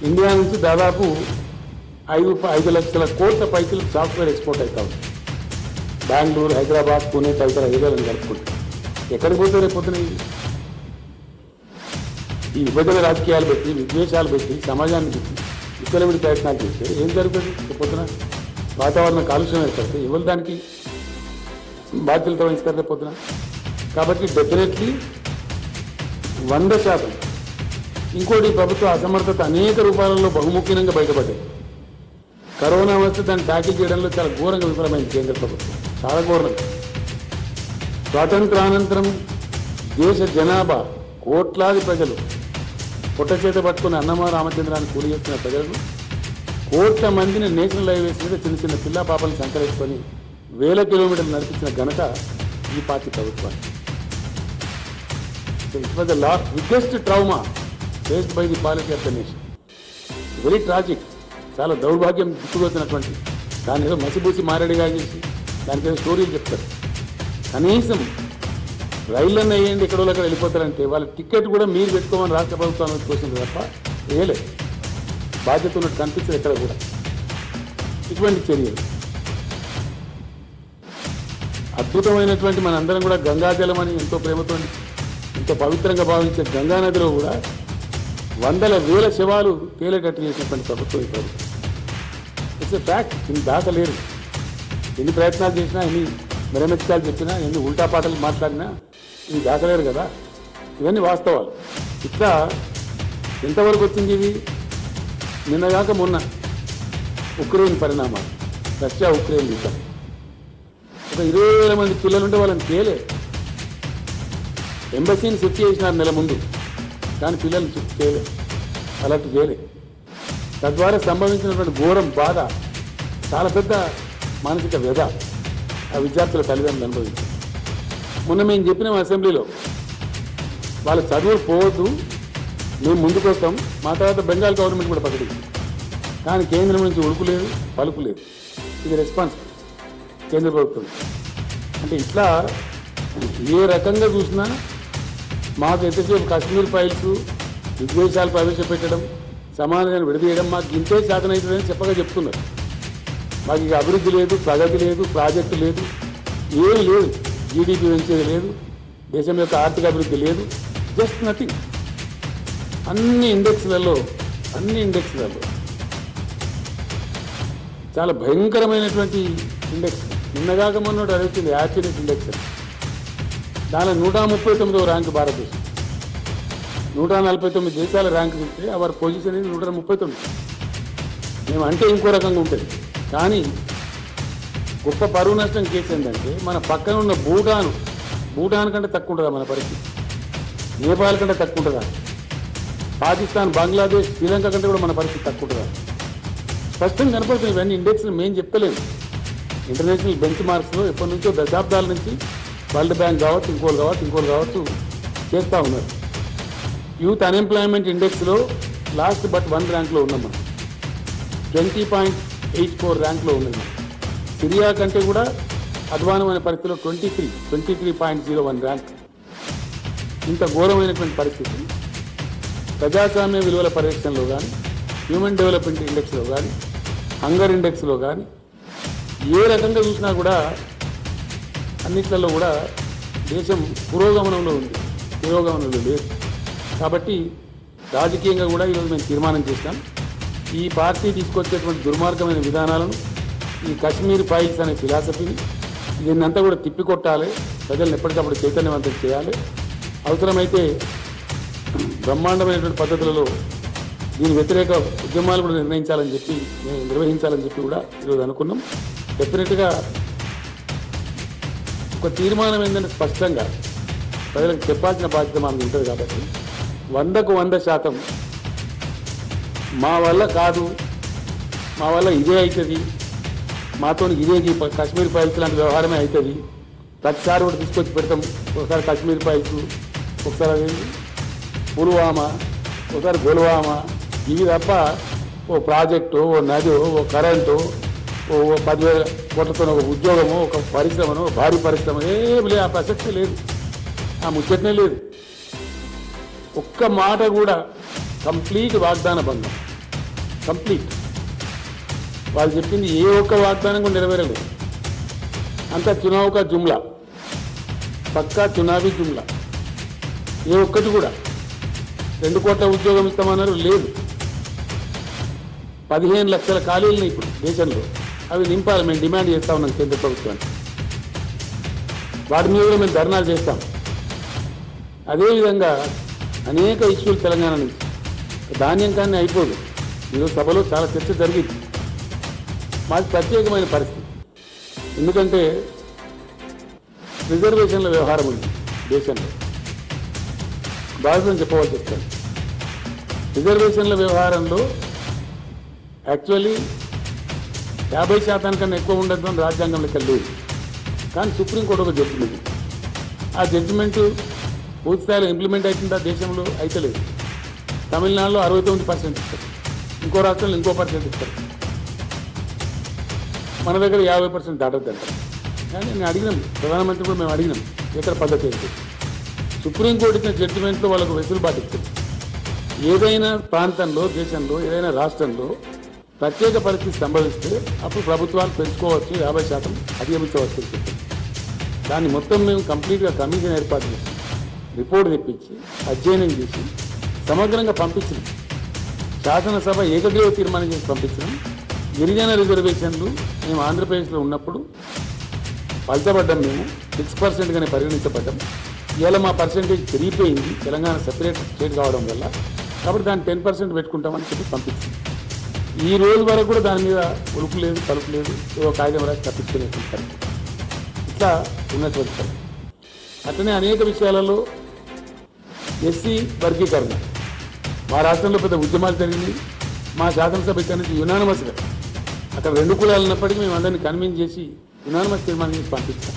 ఇండియా నుంచి దాదాపు 5 లక్షల కోట్ల పైసలు సాఫ్ట్వేర్ ఎక్స్పోర్ట్ అవుతాం. బెంగళూరు, హైదరాబాద్, పూణే తదితర ఏరియాలను కలుపుకుంటాం. ఎక్కడికి పోతే రేపు పొద్దున ఈ విభజన రాజకీయాలు పెట్టి, విద్వేషాలు పెట్టి, సమాజాన్ని పెట్టి విచ్చలవిడి ప్రయత్నాలు చేస్తే ఏం జరుగుతుంది? రేపు పొద్దున వాతావరణ కాలుష్యం ఏర్పడితే ఎవరు దానికి బాధ్యతలతో వహిస్తారు రేపు పొద్దున? కాబట్టి డెఫినెట్లీ 100%. ఇంకోటి, ప్రభుత్వ అసమర్థత అనేక రూపాలలో బహుముఖ్యంగా బయటపడ్డాయి. కరోనా వస్తే దాన్ని ట్యాకిల్ చేయడంలో చాలా ఘోరంగా విఫలమైంది కేంద్ర ప్రభుత్వం, చాలా ఘోరంగా. స్వాతంత్రానంతరం దేశ జనాభా కోట్లాది ప్రజలు పొట్ట చేత పట్టుకుని అన్నమా రామచంద్రాన్ని కూలి చేస్తున్న ప్రజలను, కోట్ల మందిని నేషనల్ హైవేస్ మీద చిన్న చిన్న పిల్ల పాపలను సంకరించుకొని 1000 కిలోమీటర్లు నడిపించిన ఘనత ఈ పార్టీ ప్రభుత్వాన్ని. It was the biggest trauma faced by the polity of the nation. Very tragic, చాలా దౌర్భాగ్యం దిక్కుపోతున్నటువంటి దాని ఏదో మసిబూసి మారేడుగా చేసి దానికి ఏదో స్టోరీలు చెప్తారు. కనీసం రైళ్ళన్న వేయండి, ఎక్కడో అక్కడ వెళ్ళిపోతారంటే వాళ్ళ టికెట్ కూడా మీరు పెట్టుకోమని రాష్ట్ర ప్రభుత్వాన్ని వచ్చిపోతుంది తప్ప వేయలేదు. బాధ్యత ఉన్నట్టు కనిపించదు ఎక్కడ కూడా. ఇటువంటి చర్యలు అద్భుతమైనటువంటి మనందరం కూడా గంగాజలం అని ఎంతో ప్రేమతో, ఎంతో పవిత్రంగా భావించే గంగానదిలో కూడా 100,000 శవాలు తేలేటట్టు చేసినటువంటి ప్రభుత్వం ఈ ప్రభుత్వం. It's a fact. ఇన్ని దాకలేరు. ఎన్ని ప్రయత్నాలు చేసినా, ఎన్ని మెరమెచ్చకాలు చెప్పినా, ఎన్ని ఉల్టా పాటలు మాట్లాడినా ఇవి దాకలేరు కదా. ఇవన్నీ వాస్తవాలు. ఇట్లా ఎంతవరకు వచ్చింది ఇది? నిన్నగాక మొన్న ఉక్రెయిన్ పరిణామాలు, రష్యా ఉక్రెయిన్ యుద్ధం. ఒక 20,000 మంది పిల్లలుంటే వాళ్ళని తేలే. ఎంబసీని షిఫ్ట్ చేసినారు నెల ముందు, కానీ పిల్లల్ని షిఫ్ట్ చేయలేదు, అలర్ట్ చేయలేదు. తద్వారా సంభవించినటువంటి ఘోరం, బాధ, చాలా పెద్ద మానసిక వ్యధ ఆ విద్యార్థుల తల్లిదండ్రులు అనుభవించారు. మొన్న మేము చెప్పినాం అసెంబ్లీలో, వాళ్ళ చదువులు పోవద్దు, మేము ముందుకు వస్తాం. మా తర్వాత బెంగాల్ గవర్నమెంట్ కూడా ప్రకటించింది. కానీ కేంద్రం నుంచి ఉడుకు లేదు, పలుకు లేదు. ఇది రెస్పాన్స్ కేంద్ర ప్రభుత్వం. అంటే ఇట్లా ఏ రకంగా చూసినా మాకు ఎంతసేపు కాశ్మీర్ ఫైల్స్, విద్వేషాలు ప్రవేశపెట్టడం, సమాధానం విడదీయడం మాకు ఇంతే శాతనవుతుందని చెప్పగా చెప్తున్నారు. మాకు ఇక అభివృద్ధి లేదు, ప్రగతి లేదు, ప్రాజెక్టు లేదు, ఏమి లేదు. జీడిపి పెంచేది లేదు, దేశం యొక్క ఆర్థిక అభివృద్ధి లేదు, జస్ట్ నథింగ్. అన్ని ఇండెక్స్లలో చాలా భయంకరమైనటువంటి ఇండెక్స్. నిన్నగాక మొన్నటి అడుగుతుంది హ్యాపీనెస్ ఇండెక్స్. దానిలో 139వ ర్యాంకు భారతదేశం. 149 దేశాల ర్యాంకు ఇస్తే అవర్ పొజిషన్ అనేది 139. మేము అంటే ఇంకో రకంగా ఉంటుంది. కానీ గొప్ప పరువు నష్టం కేసు ఏంటంటే మన పక్కన ఉన్న భూటాన్ కంటే తక్కువ ఉంటుందా మన పరిస్థితి? నేపాల్ కంటే తక్కువ ఉంటుందా? పాకిస్తాన్, బంగ్లాదేశ్, శ్రీలంక కంటే కూడా మన పరిస్థితి తక్కువ ఉంటుందా? స్పష్టంగా కనపడుతుంది. ఇవన్నీ ఇండెక్స్లు మేము చెప్తలేము. ఇంటర్నేషనల్ బెంచ్ మార్క్స్లో ఎప్పటి నుంచో దశాబ్దాల నుంచి వరల్డ్ బ్యాంక్ కావచ్చు, ఇంకోలు కావచ్చు చేస్తూ ఉన్నారు. యూత్ అన్ఎంప్లాయ్మెంట్ ఇండెక్స్లో లాస్ట్ బట్ 1 ర్యాంక్లో ఉన్నాం మనం. 20.84 ర్యాంక్లో ఉన్నది మనం. సిరియా కంటే కూడా అధ్వానమైన పరిస్థితిలో 23.01 ర్యాంక్. ఇంత ఘోరమైనటువంటి పరిస్థితి ప్రజాస్వామ్య విలువల పరిరక్షణలో కానీ, హ్యూమన్ డెవలప్మెంట్ ఇండెక్స్లో కానీ, హంగర్ ఇండెక్స్లో కానీ ఏ రకంగా చూసినా కూడా అన్నిట్లలో కూడా దేశం పురోగమనంలో ఉంది, పురోగమనంలో లేదు. కాబట్టి రాజకీయంగా కూడా ఈరోజు మేము తీర్మానం చేస్తాం, ఈ పార్టీ తీసుకొచ్చేటువంటి దుర్మార్గమైన విధానాలను, ఈ కశ్మీర్ ఫైల్స్ అనే ఫిలాసఫీని దీన్నంతా కూడా తిప్పికొట్టాలి, ప్రజలను ఎప్పటికప్పుడు చైతన్యవంతం చేయాలి. అవసరమైతే బ్రహ్మాండమైనటువంటి పద్ధతులలో దీని వ్యతిరేక ఉద్యమాలు కూడా నిర్వహించాలని చెప్పి కూడా ఈరోజు అనుకున్నాం. డెఫినెట్గా ఒక తీర్మానం ఏంటంటే స్పష్టంగా ప్రజలకు చెప్పాల్సిన బాధ్యత మనకు ఉంటుంది. కాబట్టి 100% మా వల్ల కాదు, మా వల్ల ఇదే అవుతుంది, మాతో ఇదే కశ్మీర్ ఫైల్స్ లాంటి వ్యవహారమే అవుతుంది, ప్రతిసారి కూడా తీసుకొచ్చి పెడతాం. ఒకసారి కశ్మీర్ ఫైల్స్, ఒకసారి అదేంటి పుల్వామా, ఒకసారి పుల్వామా, ఇవి తప్ప ఓ ప్రాజెక్టు, ఓ నది, ఓ కరెంటు, ఓ 10,000 కోట్లతో ఒక ఉద్యోగము, ఒక పరిశ్రమను, భారీ పరిశ్రమ ఏమి లేదు. ఆ ప్రసక్తి లేదు, ఆ ముచ్చటనే లేదు. ఒక్క మాట కూడా కంప్లీట్ వాగ్దాన భంగం, కంప్లీట్. వాళ్ళు చెప్పింది ఏ ఒక్క వాగ్దానం కూడా నెరవేరలేదు. అంతా చునావుకా జుమ్లా, పక్కా చునావీ జుమ్లా. ఏ ఒక్కటి కూడా 2 కోట్ల ఉద్యోగం ఇస్తామన్నారు, లేదు. 15 లక్షల ఖాళీలు ఇప్పుడు దేశంలో, అవి నింపాలి. మేము డిమాండ్ చేస్తా ఉన్నాం కేంద్ర ప్రభుత్వానికి. వాటి మీద కూడా మేము ధర్నాలు చేస్తాం. అదేవిధంగా అనేక ఇష్యూలు తెలంగాణ నుంచి, ధాన్యం కానీ అయిపోదు. ఈరోజు సభలో చాలా చర్చ జరిగింది. మాది ప్రత్యేకమైన పరిస్థితి, ఎందుకంటే రిజర్వేషన్ల వ్యవహారం ఉంది దేశంలో. బాధ్యతను చెప్పవలసి వస్తుంది. రిజర్వేషన్ల వ్యవహారంలో యాక్చువల్లీ 50% కన్నా ఎక్కువ ఉండదు అని రాజ్యాంగంలో ఇక్కడ లేదు. కానీ సుప్రీంకోర్టు ఒక జడ్జిమెంట్, ఆ జడ్జిమెంట్ పూర్తి స్థాయిలో ఇంప్లిమెంట్ అవుతుందా దేశంలో? అయితే లేదు. తమిళనాడులో 69% ఇస్తారు, ఇంకో రాష్ట్రంలో ఇంకో % ఇస్తారు, మన దగ్గర 50% దాటద్దంటారు. కానీ నేను అడిగినాం, ప్రధానమంత్రి కూడా మేము అడిగినాం ఇతర పద్ధతి ఏంటి. సుప్రీంకోర్టు ఇచ్చిన జడ్జిమెంట్లో వాళ్ళకు వెసులుబాటు ఇచ్చింది. ఏదైనా ప్రాంతంలో, దేశంలో, ఏదైనా రాష్ట్రంలో ప్రత్యేక పరిస్థితి సంభవిస్తే అప్పుడు ప్రభుత్వాలు పెంచుకోవచ్చు, 50% అధిగమించవచ్చు అని చెప్పింది. దాన్ని మొత్తం మేము కంప్లీట్గా కమిషన్ ఏర్పాటు చేసి, రిపోర్ట్ తెప్పించి, అధ్యయనం చేసి, సమగ్రంగా పంపించినాం. శాసనసభ ఏకగ్రీవ తీర్మానం చేసి పంపించినాం. గిరిజన రిజర్వేషన్లు మేము ఆంధ్రప్రదేశ్లో ఉన్నప్పుడు పలచబడ్డాం, మేము 6%గానే పరిగణించబడ్డాం. ఇవాళ మా పర్సెంటేజ్ పెరిగిపోయింది తెలంగాణ సెపరేట్ స్టేట్ కావడం వల్ల. కాబట్టి దాన్ని 10% పెట్టుకుంటామని చెప్పి పంపించింది. ఈ రోజు వరకు కూడా దాని మీద ఉలుపు లేదు, పలుపు లేదు, ఏదో కాగితం రాసి తప్పించుకునేటువంటి పరిస్థితి. ఇట్లా ఉన్నటువంటి పరిస్థితి. అట్లనే అనేక విషయాలలో ఎస్సీ వర్గీకరణ మా రాష్ట్రంలో పెద్ద ఉద్యమాలు జరిగింది. మా శాసనసభ ఇక్కడ నుంచి యునానిమస్గా, అక్కడ 2 కులాలు ఉన్నప్పటికీ మేము అందరినీ కన్విన్స్ చేసి యునానిమస్ తీర్మానం చేసి పంపించాం.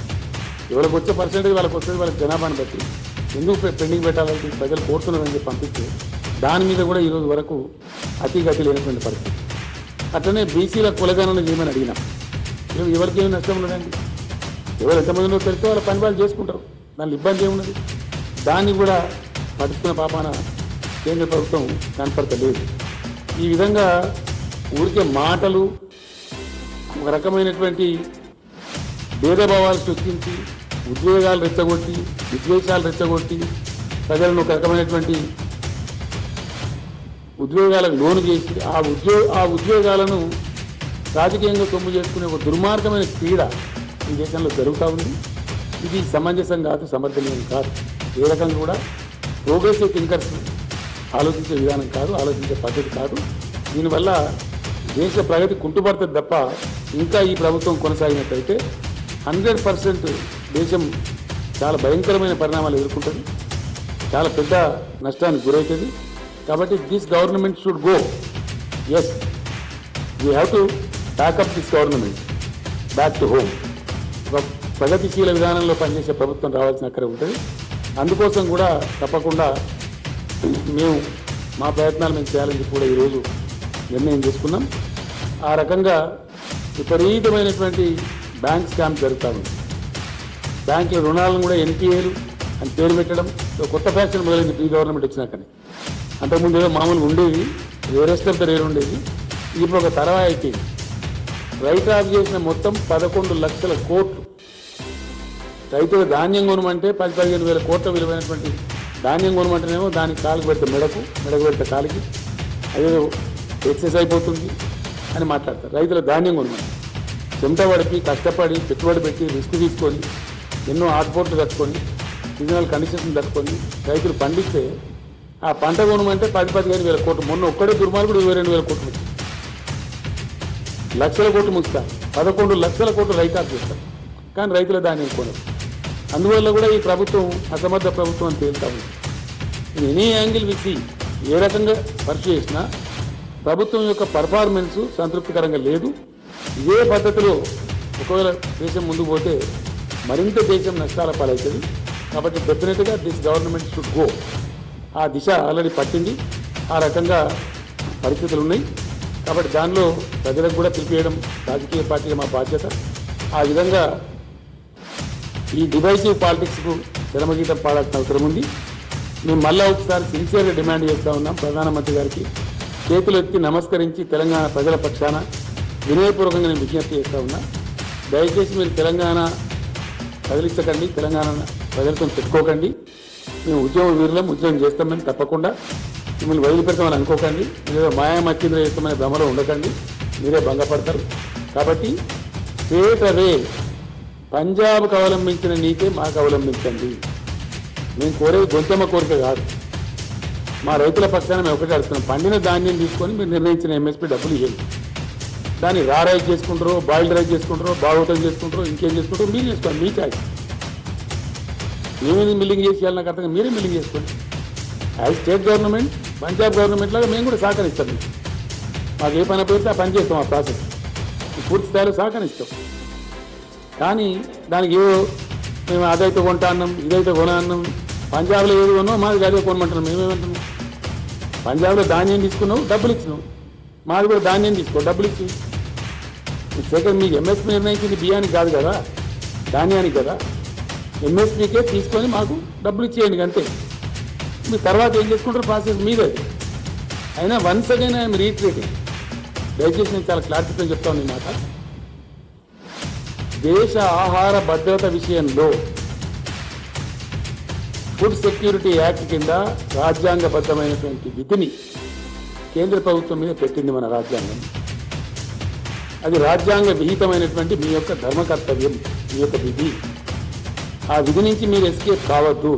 ఎవరికి వచ్చే పర్సెంటేజ్ వాళ్ళకి వస్తుంది, వాళ్ళకి జనాభాను బట్టి ఎందుకు పెండింగ్ పెట్టాలని ప్రజలు కోరుతున్నారని చెప్పి పంపిస్తే దాని మీద కూడా ఈరోజు వరకు అతిగతి లేనటువంటి పరిస్థితి. అట్లనే బీసీల కులగణన చేయమని అడిగినాం. ఎవరికి ఏమి నష్టం ఉండదండి, ఎవరు ఎంతమందిలో తెలిస్తే వాళ్ళ పని వాళ్ళు చేసుకుంటారు, దాని ఇబ్బంది ఏమున్నది. దాన్ని కూడా పట్టుకున్న పాపాన కేంద్ర ప్రభుత్వం కనపడతలేదు. ఈ విధంగా ఊరికే మాటలు, ఒక రకమైనటువంటి భేదభావాలు సృష్టించి, ఉద్వేగాలు రెచ్చగొట్టి, విద్వేషాలు రెచ్చగొట్టి, ప్రజలను ఒక రకమైనటువంటి ఉద్వేగాలకు లోను చేసి ఆ ఉద్వేగాలను రాజకీయంగా సొమ్ము చేసుకునే ఒక దుర్మార్గమైన క్రీడ ఈ దేశంలో జరుగుతూ ఉంది. ఇది సమంజసం కాదు, సమర్థనీయం కాదు. ఏ రకంగా కూడా ప్రోగ్రెసివ్ థింకర్స్ ఆలోచించే విధానం కాదు, ఆలోచించే పద్ధతి కాదు. దీనివల్ల దేశ ప్రగతి కుంటుపడుతుంది తప్ప ఇంకా ఈ ప్రభుత్వం కొనసాగినట్లయితే 100% దేశం చాలా భయంకరమైన పరిణామాలు ఎదుర్కొంటుంది, చాలా పెద్ద నష్టానికి గురవుతుంది. కాబట్టి this government should go. Yes, we have to back up this government back to home. ఒక ప్రగతిశీల విధానంలో పనిచేసే ప్రభుత్వం రావాల్సిన అక్కడే ఉంటుంది. అందుకోసం కూడా తప్పకుండా మేము మా ప్రయత్నాలు మేము చేయాలని చెప్పి కూడా ఈరోజు నిర్ణయం చేసుకున్నాం. ఆ రకంగా విపరీతమైనటువంటి బ్యాంక్ స్కామ్ జరుగుతూ ఉంది. బ్యాంకుల రుణాలను కూడా ఎన్పిఏలు అని పేరు పెట్టడం కొత్త ఫ్యాక్షన్ మొదలైంది ఈ గవర్నమెంట్ వచ్చినాకనే. అంతకుముందు ఏదో మామూలుగా ఉండేది, రెస్ట్ ఆఫ్ ద రేర్ ఉండేది. ఇప్పుడు ఒక తరవా అయిపోయింది. రైట్ ఆఫ్ చేసిన మొత్తం 11 లక్షల కోట్లు. రైతులు ధాన్యం కొనమంటే 10-15 వేల కోట్ల విలువైనటువంటి ధాన్యం కొనమంటేనేమో దానికి కాలుకు పెడితే మెడకు పెడితే కాలికి అదేదో ఎక్సెస్ అయిపోతుంది అని మాట్లాడతారు. రైతుల ధాన్యం కొనమంటే చెమట పడిపి కష్టపడి పెట్టుబడి పెట్టి రిస్క్ తీసుకొని ఎన్నో ఆటుపోట్లు కట్టుకొని సీజనల్ కండిషన్స్ తట్టుకొని రైతులు పండిస్తే ఆ పంట కొనమంటే 10-15 వేల కోట్లు. మొన్న ఒక్కడే దుర్మార్గుడు 22 వేల కోట్లు వచ్చింది. లక్షల కోట్లు ముస్తారు. 11 లక్షల కోట్లు రైతు ఆఫ్ చేస్తారు. కానీ రైతుల ధాన్యం కొనరు. అందువల్ల కూడా ఈ ప్రభుత్వం అసమర్థ ప్రభుత్వం అని తేలుతా ఉంది. ఎనీ యాంగిల్ విసి ఏ రకంగా పర్సు చేసినా ప్రభుత్వం యొక్క పర్ఫార్మెన్స్ సంతృప్తికరంగా లేదు. ఇదే పద్ధతిలో ఒకవేళ దేశం ముందుకు పోతే మరింత దేశం నష్టాల పాలవుతుంది. కాబట్టి డెఫినెట్గా దిస్ గవర్నమెంట్ షుడ్ గో. ఆ దిశ ఆల్రెడీ పట్టింది. ఆ రకంగా పరిస్థితులు ఉన్నాయి. కాబట్టి దానిలో ప్రజలకు కూడా పిలిపియడం రాజకీయ పార్టీగా మా బాధ్యత. ఆ విధంగా ఈ డివైసివ్ పాలిటిక్స్కు జనమగీతం పాడాల్సిన అవసరం ఉంది. మేము మళ్ళా ఒకసారి సిన్సియర్గా డిమాండ్ చేస్తూ ఉన్నాం ప్రధానమంత్రి గారికి. చేతులు ఎత్తి నమస్కరించి తెలంగాణ ప్రజల పక్షాన వినయపూర్వకంగా నేను విజ్ఞప్తి చేస్తూ ఉన్నా. దయచేసి మీరు తెలంగాణ కదిలించకండి, తెలంగాణ ప్రజలతో పెట్టుకోకండి. మేము ఉద్యమ వీరులం, ఉద్యమం చేస్తామని తప్పకుండా మిమ్మల్ని వదిలిపెడతామని అనుకోకండి. మీరేదో మాయామచ్చింద్ర చేస్తామనే భ్రమలో ఉండకండి, మీరే భంగపడతారు. కాబట్టి స్ట్రేట్ అవే పంజాబ్కు అవలంబించిన నీతే మాకు అవలంబించండి. మేము కోరేది గొంతమ్మ కోరిక కాదు. మా రైతుల పక్షాన మేము ఒకటి అడుగుతున్నాం, పండిన ధాన్యం తీసుకొని మీరు నిర్ణయించిన ఎంఎస్పీ డబ్బులు ఇవ్వండి. దాన్ని రా రైస్ చేసుకుంటారో, బాయిల్డ్ రైస్ చేసుకుంటారో, బాగోతం చేసుకుంటారో, ఇంకేం చేసుకుంటారో మీరు చేసుకోండి, మీ చాయిస్. మేమేది మిల్లింగ్ చేసి చేయాలి నాకు అర్థం, మీరే మిల్లింగ్ చేసుకోండి. As state government, Punjab government లాగా మేము కూడా సహకరిస్తాం. మీకు మాకు ఏ పని పెడితే ఆ పని చేస్తాం, ఆ ప్రాసెస్ పూర్తి స్థాయిలో సహకరిస్తాం. కానీ దానికి ఏదో మేము అదైతే కొంటా అన్నాం, ఇదైతే కొన అన్నాం. పంజాబ్లో ఏది కొన్నావు మాది అదే కొనమంటున్నాం. మేమేమంటున్నాం, పంజాబ్లో ధాన్యం తీసుకున్నావు, డబ్బులు ఇచ్చినావు, మాది కూడా ధాన్యం తీసుకో, డబ్బులు ఇచ్చి. సెకండ్ మీకు ఎంఎస్పీ నిర్ణయించింది బియ్యానికి కాదు కదా, ధాన్యానికి కదా. ఎంఎస్పీకే తీసుకొని మాకు డబ్బులు ఇచ్చేయండి అంతే. మీరు తర్వాత ఏం చేసుకుంటారు ప్రాసెస్ మీదే. అయినా వన్స్ అగైన్ ఐఎమ్ రీట్రేటింగ్, దయచేసి నేను చాలా క్లారిటీతో చెప్తాను ఈ మాట. దేశ ఆహార భద్రత విషయంలో ఫుడ్ సెక్యూరిటీ యాక్ట్ కింద రాజ్యాంగబద్ధమైనటువంటి విధిని కేంద్ర ప్రభుత్వం మీద పెట్టింది మన రాజ్యాంగం. అది రాజ్యాంగ విహితమైనటువంటి మీ యొక్క ధర్మ కర్తవ్యం, మీ యొక్క విధి. ఆ విధి నుంచి మీరు ఎస్కేప్ కావద్దు.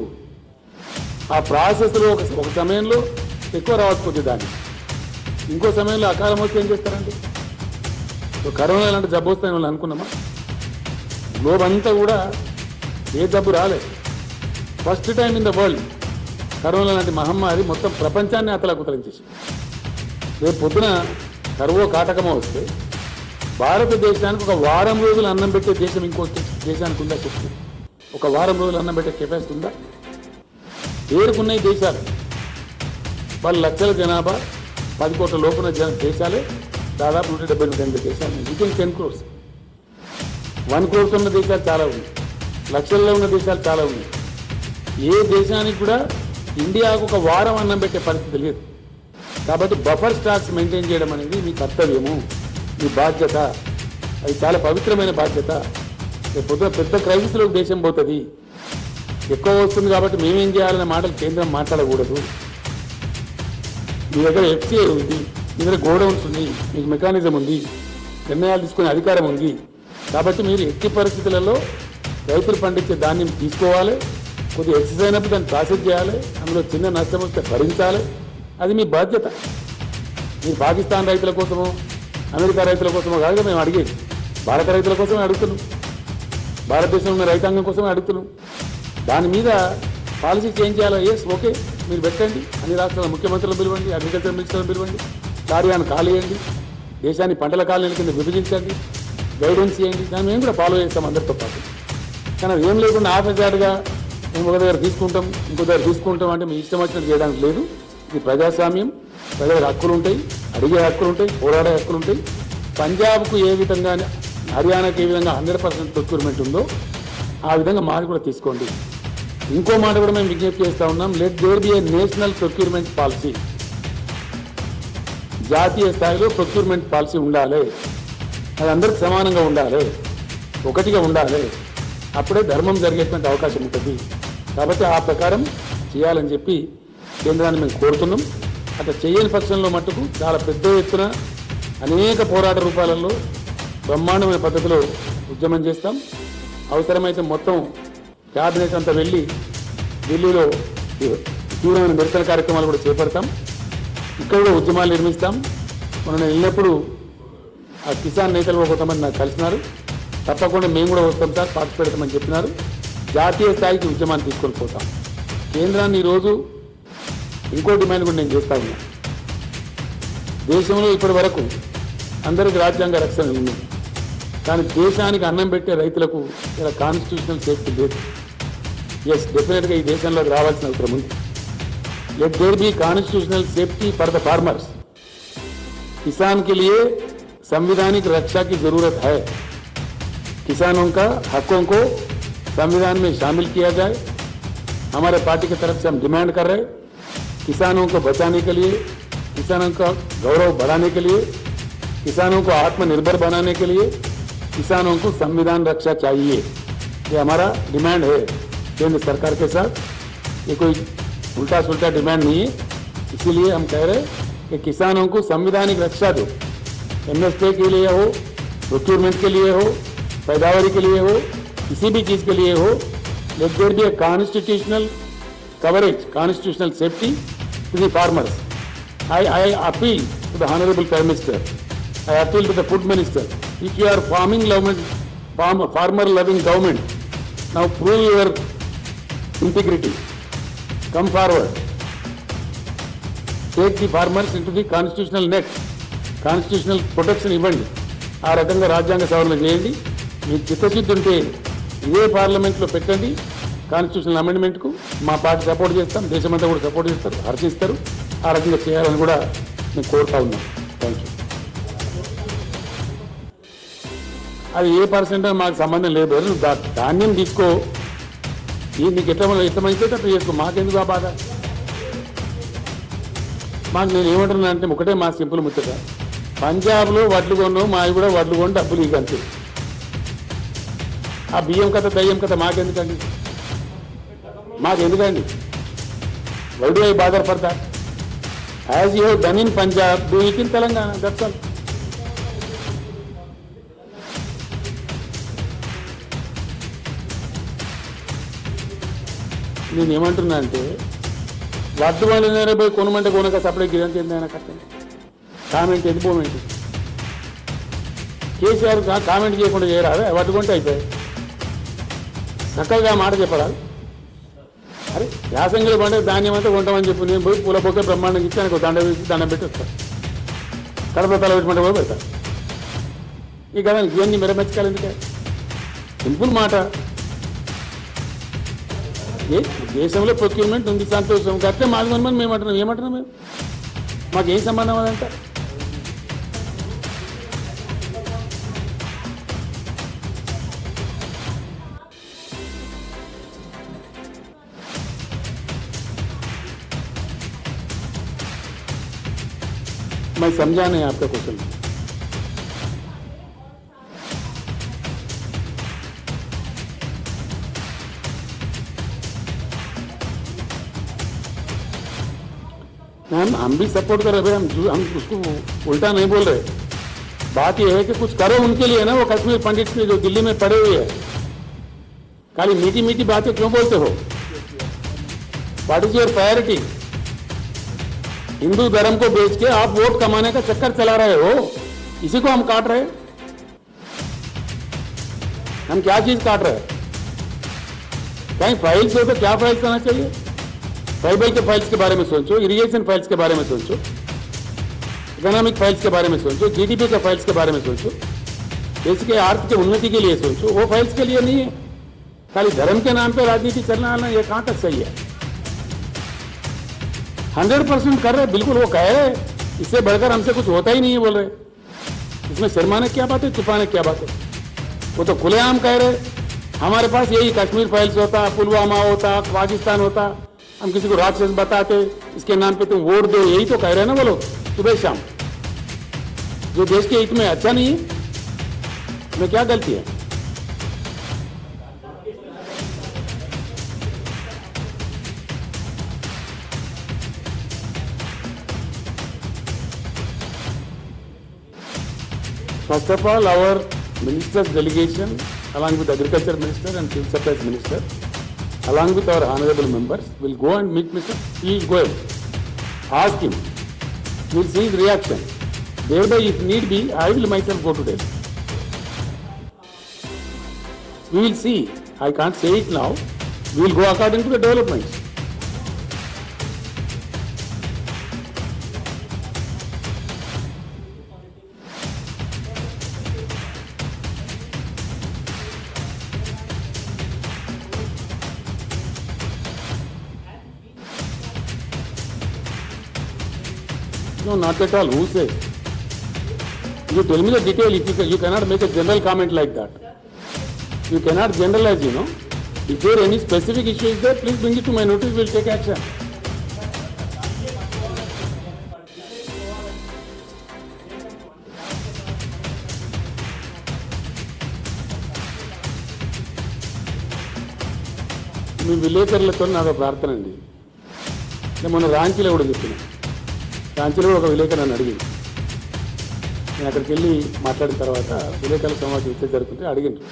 ఆ ప్రాసెస్లో ఒక సమయంలో ఎక్కువ రావచ్చుకుంది దాన్ని, ఇంకో సమయంలో అకాలం వస్తే ఏం చేస్తారండి? కరోనా లాంటి జబ్బు వస్తాయని వాళ్ళు అనుకున్నామా? గ్లోబ్ అంతా కూడా ఏ జబ్బు రాలేదు. First time in the world corona లాంటి మహమ్మారి మొత్తం ప్రపంచాన్ని అతలాకుతలించేసి, రేపు పొద్దున కరువో కాటకమో వస్తే భారతదేశానికి ఒక వారం రోజులు అన్నం పెట్టే దేశం ఇంకో దేశానికి ఉందా చెప్పు? ఒక వారం రోజులు అన్నం పెట్టే కెపాసిటీ ఉందా? పేరుకున్నాయి దేశాలు, వాళ్ళు లక్షల జనాభా, 10 కోట్ల లోపున దేశాలే దాదాపు 178 దేశాలు. వితిన్ 10 crores, 1 crore ఉన్న దేశాలు చాలా ఉన్నాయి, లక్షల్లో ఉన్న దేశాలు చాలా ఉన్నాయి. ఏ దేశానికి కూడా ఇండియాకు ఒక వారం అన్నం పెట్టే పరిస్థితి లేదు. కాబట్టి బఫర్ స్టాక్స్ మెయింటైన్ చేయడం అనేది మీ కర్తవ్యము, మీ బాధ్యత. అది చాలా పవిత్రమైన బాధ్యత. పొద్దున పెద్ద క్రైసిస్లో దేశం పోతుంది, ఎక్కువ వస్తుంది కాబట్టి మేమేం చేయాలనే మాటలు కేంద్రం మాట్లాడకూడదు. మీ దగ్గర ఎఫ్సిఐ ఉంది, మీ దగ్గర గోడౌన్స్ ఉంది, మీకు మెకానిజం ఉంది, నిర్ణయాలు తీసుకునే అధికారం ఉంది. కాబట్టి మీరు ఎట్టి పరిస్థితులలో రైతులు పండించే ధాన్యం తీసుకోవాలి, కొద్దిగా ఎక్సెస్ అయినప్పుడు దాన్ని ప్రాసెస్ చేయాలి, అందులో చిన్న నష్టం వస్తే భరించాలి. అది మీ బాధ్యత. మీరు పాకిస్తాన్ రైతుల కోసమో అమెరికా రైతుల కోసమో కాదు మేము అడిగేది, భారత రైతుల కోసమే అడుగుతున్నాం, భారతదేశంలో ఉన్న రైతాంగం కోసమే అడుగుతున్నాం. దాని మీద పాలసీ చేంజ్ చేయాలో ఎస్ ఓకే మీరు పెట్టండి, అన్ని రాష్ట్రాల ముఖ్యమంత్రులను పిలవండి, అగ్రికల్చర్ మినిస్టర్లను పిలవండి, కార్యాన్ని ఖాళీ చేయండి, దేశాన్ని పంటల కాలనీల కింద విభజించండి, గైడెన్స్ చేయండి, దాన్ని మేము కూడా ఫాలో చేస్తాం అందరితో పాటు. కానీ అది ఏం లేకుండా ఆఫీసర్గా మేము ఒక దగ్గర తీసుకుంటాం, ఇంకో దగ్గర తీసుకుంటాం అంటే మీ ఇష్టం వచ్చినట్టు చేయడానికి లేదు. ఇది ప్రజాస్వామ్యం, ప్రజల హక్కులు ఉంటాయి, అడిగే హక్కులు ఉంటాయి, పోరాడే హక్కులు ఉంటాయి. పంజాబ్కు ఏ విధంగా, హర్యానాకు ఏ విధంగా 100% ప్రొక్యూర్మెంట్ ఉందో ఆ విధంగా మాది కూడా తీసుకోండి. ఇంకో మాట కూడా మేము విజ్ఞప్తి చేస్తూ ఉన్నాం, let there be a national procurement policy. జాతీయ స్థాయిలో ప్రొక్యూర్మెంట్ పాలసీ ఉండాలి, అది అందరికి సమానంగా ఉండాలి, ఒకటిగా ఉండాలి. అప్పుడే ధర్మం జరిగేటువంటి అవకాశం ఉంటుంది. కాబట్టి ఆ ప్రకారం చేయాలని చెప్పి కేంద్రాన్ని మేము కోరుతున్నాం. అట్లా చేయని పక్షంలో మట్టుకు చాలా పెద్ద ఎత్తున అనేక పోరాట రూపాలలో బ్రహ్మాండమైన పద్ధతిలో ఉద్యమం చేస్తాం. అవసరమైతే మొత్తం క్యాబినెట్ అంతా వెళ్ళి ఢిల్లీలో తీవ్రమైన నిరసన కార్యక్రమాలు కూడా చేపడతాం. ఇక్కడ కూడా ఉద్యమాలు నిర్మిస్తాం. మొన్న వెళ్ళినప్పుడు ఆ కిసాన్ నేతలు కొంతమంది నాకు కలిసినారు. తప్పకుండా మేము కూడా వస్తాం సార్, పార్టిసిపేట్ అవుతామని చెప్పినారు. జాతీయ స్థాయికి ఉద్యమాన్ని తీసుకొని పోతాం. కేంద్రాన్ని ఈరోజు ఇంకో డిమాండ్ కూడా నేను చేస్తా ఉన్నా. దేశంలో ఇప్పటి వరకు అందరికీ రాజ్యాంగ రక్షణ ఉంది, కానీ దేశానికి అన్నం పెట్టే రైతులకు ఇలా కాన్స్టిట్యూషనల్ సేఫ్టీ లేదు. ఎస్, డెఫినెట్గా ఈ దేశంలో రావాల్సిన అవసరం ఉంది. Let there be constitutional safety for the farmers. किसान के लिए संवैधानिक रक्षा की जरूरत है. किसानों का हकों को संविधान में शामिल किया जाए. हमारे पार्टी की तरफ से हम डिमांड कर रहे हैं, किसानों को बचाने के लिए, किसानों का गौरव बढ़ाने के लिए, किसानों को आत्मनिर्भर बनाने के लिए किसानों को संविधान रक्षा चाहिए. ये हमारा डिमांड है केंद्र सरकार के साथ. ये कोई उल्टा सुल्टा डिमांड नहीं है. इसीलिए हम कह रहे हैं कि किसानों को संवैधानिक रक्षा दो. एमएसपी के लिए हो, प्रोक्योरमेंट के लिए हो, पैदावारी के लिए हो, किसी भी चीज़ के लिए हो, let there be a constitutional coverage, constitutional safety to the farmers. I appeal to the Honorable Prime Minister. I appeal to the Food Minister. If you are farmer loving government, now prove your integrity. Come forward. Take the farmers into the constitutional net. Constitutional protection ఇవ్వండి. ఆ రకంగా రాజ్యాంగ సవరణ చేయండి. మీకు చిత్తశుద్ధి ఉంటే ఇదే పార్లమెంట్లో పెట్టండి కాన్స్టిట్యూషనల్ అమెండ్మెంట్కు. మా పార్టీ సపోర్ట్ చేస్తాం, దేశమంతా కూడా సపోర్ట్ చేస్తారు, హర్షిస్తారు. ఆ రకంగా చేయాలని కూడా నేను కోరుతా ఉన్నాను. Thank you. అది ఏ పర్సెంట్ మాకు సంబంధం లేదు. నువ్వు ధాన్యం తీసుకో, నీకు ఇష్టమైతే అట్లా చేసుకో, మాకెందుకు ఆ బాధ. మాకు నేను ఏమంటున్నా అంటే ఒకటే మా సింపుల్ ముచ్చట, పంజాబ్లో వడ్లు కొన్నావు, మావి కూడా వడ్లు కొని డబ్బులు ఇక అంతే. ఆ బియ్యం కథ దయ్యం కథ మాకెందుకండి, మాకెందుకండి. Why do I bother for that? As you have done in Punjab, do it in Telangana. That's all. నేను ఏమంటున్నా అంటే వడ్డు వాళ్ళ పోయి కొనమంటే కొనక సప్లై గిరంత ఏందైనా కట్టండి. కామెంట్ ఎందుకు పోమెంట్? కేసీఆర్ కామెంట్ చేయకుండా చేయరాదు, వడ్డుకుంటే అయిపోయాయి. చక్కగా మాట చెప్పరాదు. అరే యాసంగిలో పంటే ధాన్యం అంతా కొంటామని చెప్పి నేను పోయి పూల పొక్క బ్రహ్మాండంగా ఇచ్చి ఆయనకు దండ వేసి దండం పెట్టి వస్తాను. కడప తల పెట్టుకుంటే పోయి పెడతాను. ఈ కదా ఇవన్నీ మెరమెచ్చకాలి ఎందుకే? సింపుల్ మాట. దేశంలో ప్రొక్యూర్మెంట్ ఉంది, సంతోషం. కట్టే మాది మనమని మేము అంటున్నాం. ఏమంటున్నాం మేము? మాకేం సంబంధం అదంతా? मैं समझा नहीं आपका क्वेश्चन. हम भी सपोर्ट कर रहे हैं, हम उसको उल्टा नहीं बोल रहे. बात यह है कि कुछ करो उनके लिए ना, वो कश्मीर पंडित के जो दिल्ली में पड़े हुए हैं. खाली मीठी मीठी बातें क्यों बोलते हो? What is your priority? Hindu धर्म को बेच के आप वोट कमाने का चक्कर चला रहे हो. इसी को हम काट रहे हैं. हम क्या चीज काट रहे हैं? कहीं फाइल्स हो तो क्या फाइल्स आना चाहिए? ट्राइबल के फाइल्स के बारे में सोचो, इरिगेशन फाइल्स के बारे में सोचो. इकोनॉमिक फाइल्स के बारे में सोचो, जीडीपी के फाइल्स के बारे में सोचो, देश के आर्थिक उन्नति के लिए सोचो। वो फाइल्स के लिए नहीं है। खाली धर्म के नाम पे राजनीति करना आना ये कहां तक सही है? 100% कर रहे, बिल्कुल वो कह रहे, इससे बढ़कर हमसे कुछ होता ही नहीं है बोल रहे। इसमें शर्माने क्या बात है, छुपाने क्या बात है? वो तो खुलेआम कह रहे, हमारे पास यही कश्मीर फाइल्स होता, पुलवामा होता, पाकिस्तान होता, हम किसी को राक्षस बताते, इसके नाम पे तुम वोट दो, यही तो कह रहे हैं ना वो लोग सुबह शाम। जो देश के हित में अच्छा नहीं है, में क्या गलती है? First of all, our minister's delegation, along with Agriculture Minister and Civil Supplies Minister, along with our honorable members, will go and meet Mr. Piyush Goyal. Ask him. We will see his reaction. Thereby, if need be, I will myself go to Delhi. We will see. I can't say it now. We will go according to the developments. No, not at all. Who says? You tell me the detail. If you cannot make a general comment like that. You cannot generalize, you know. If there any specific issue is there, please bring it to my notice. We will take action. మీ విలేకరులతో నాకు ప్రార్థన అండి. నేను మొన్న రాంచీలో కూడా చెప్పిన, రాంచీలో కూడా ఒక విలేకరు నన్ను అడిగింది. నేను అక్కడికి వెళ్ళి మాట్లాడిన తర్వాత విలేకరుల సమావేశం ఇచ్చే జరుగుతుంటే అడిగిండ్రు.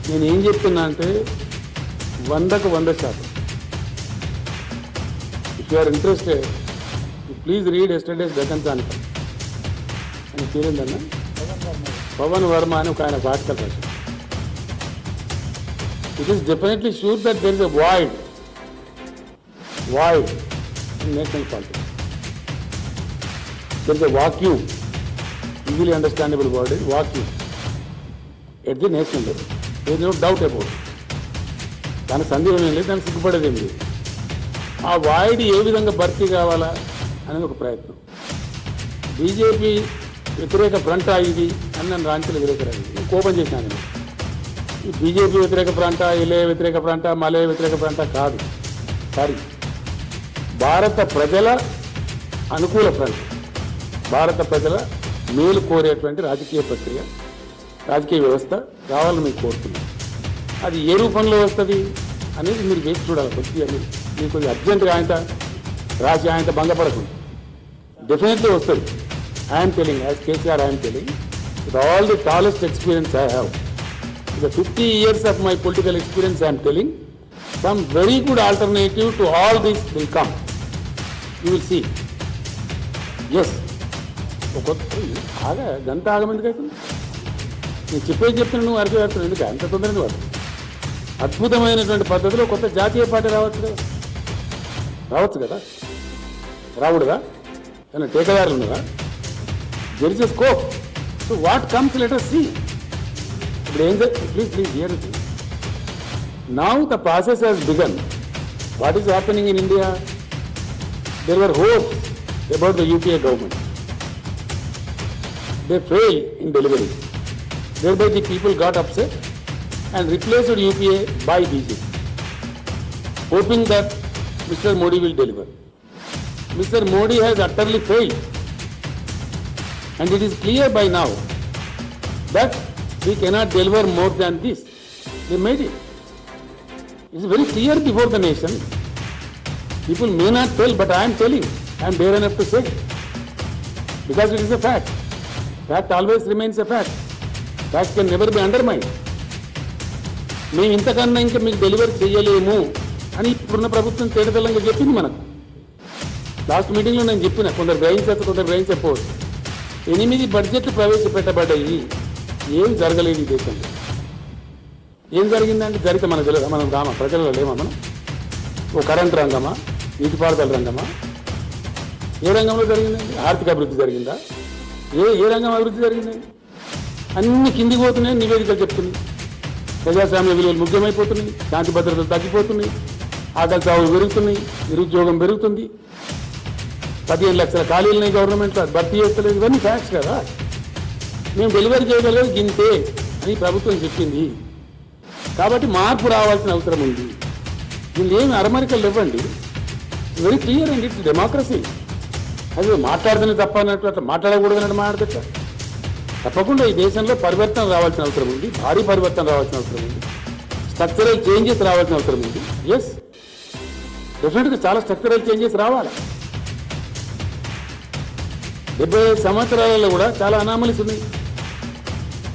నేను ఏం చెప్తున్నా అంటే 100కు 100%. If you are interested, please read yesterday's Deccan Chronicle అని పేరుందన్న పవన్ వర్మ అని ఒక ఆయన ఆర్టికల్ రాశారు. It is definitely sure that there is a void in national politics. There is a vacuum, easily understandable word is vacuum at the national level. There is no doubt about it. దాని సందేహం ఏం లేదు, దానికి సిగ్గుపడేది ఏం లేదు. ఆ void ఏ విధంగా భర్తీ కావాలా అనేది ఒక ప్రయత్నం. బీజేపీ వ్యతిరేక ఫ్రంటా ఇది అని నన్ను రాంచీలో వ్యతిరేకరాలి కోపం చేసినాను. బీజేపీ వ్యతిరేక ప్రాంత, ఇలే వ్యతిరేక ప్రాంత, మలయ వ్యతిరేక ప్రాంత కాదు. సారీ, భారత ప్రజల అనుకూల ఫ్రంట్, భారత ప్రజల మేలు కోరేటువంటి రాజకీయ ప్రక్రియ, రాజకీయ వ్యవస్థ కావాలని మీకు కోరుతున్నాను. అది ఏ రూపంలో వస్తుంది అనేది మీరు వేసి చూడాలి. కొద్దిగా మీరు కొద్దిగా అర్జెంటుగా ఆయన రాసి ఆయన భంగపడకుండా డెఫినెట్లీ వస్తుంది. I'm telling, as KCR I'm telling, with all the tallest experience I have, the 50 years of my political experience, I am telling, some very good alternative to all this will come. You will see. Yes. ఆగా గంట ఆగమెందుకు అవుతుంది? నేను చెప్పేది చెప్తున్నా, నువ్వు అర్థం వేస్తున్నావు ఎందుకు అంత తొందరగా వాడు? అద్భుతమైనటువంటి పద్ధతిలో కొత్త జాతీయ పార్టీ రావచ్చు కదా, రాకూడదా? ఏమైనా టేకదారులు ఉన్నారా? There is a scope. So what comes let us see. Please hear it. Now the process has begun. What is happening in India? There were hopes about the UPA government. They failed in delivery. Thereby the people got upset and replaced UPA by BJP, hoping that Mr. Modi will deliver. Mr. Modi has utterly failed, and it is clear by now that we cannot deliver more than this. They made it. It is very clear before the nation. People may not tell, but I am telling. I am dare enough to say. Because it is a fact. Fact always remains a fact. Fact can never be undermined. మేము ఇంతకన్నా ఇంకా మీకు delivery చేయలేము అని ఇప్పుడున్న ప్రభుత్వం తేటతెల్లంగా చెప్పింది మనకు. లాస్ట్ మీటింగ్లో నేను చెప్పిన, కొందరు గ్రహించవచ్చు, కొందరు గ్రహించకపోవచ్చు. 8 బడ్జెట్లు ప్రవేశపెట్టబడ్డాయి. ఏం జరగలేదు ఈ దేశంలో. ఏం జరిగిందంటే జరిగితే మనకు తెలియదు. మనం రామా ప్రజల్లో లేమా? మనం ఓ కరెంట్ రంగమా, నీటిపారుదల రంగమా, ఏ రంగంలో జరిగిందండి? ఆర్థిక అభివృద్ధి జరిగిందా? ఏ రంగం అభివృద్ధి జరిగిందండి? అన్ని కిందికి పోతున్నాయి, నివేదికలు చెప్తున్నాయి. ప్రజాస్వామ్య విలువలు ముఖ్యమైపోతున్నాయి, శాంతి భద్రతలు తగ్గిపోతున్నాయి, ఆకలి చావులు పెరుగుతున్నాయి, నిరుద్యోగం పెరుగుతుంది, 15 లక్షల ఖాళీలని గవర్నమెంట్ భర్తీ చేస్తలేదు. ఇవన్నీ ఫ్యాక్ట్స్ కదా. మేము డెలివరీ చేయగలిగేది గింతే అని ప్రభుత్వం చెప్పింది. కాబట్టి మార్పు రావాల్సిన అవసరం ఉంది. దీన్ని ఏమి అరమరికలు ఇవ్వండి. Very clear and it's democracy. అది మాట్లాడుతున్న తప్ప అన్నట్టు అట్లా మాట్లాడకూడదు అన్నట్టు మాట్లాడతా. తప్పకుండా ఈ దేశంలో పరివర్తన రావాల్సిన అవసరం ఉంది, భారీ పరివర్తన రావాల్సిన అవసరం ఉంది, స్ట్రక్చరల్ చేంజెస్ రావాల్సిన అవసరం ఉంది. ఎస్, డెఫినెట్గా చాలా స్ట్రక్చరల్ చేంజెస్ రావాలి. 75 సంవత్సరాలలో కూడా చాలా అనామలీస్ ఉన్నాయి,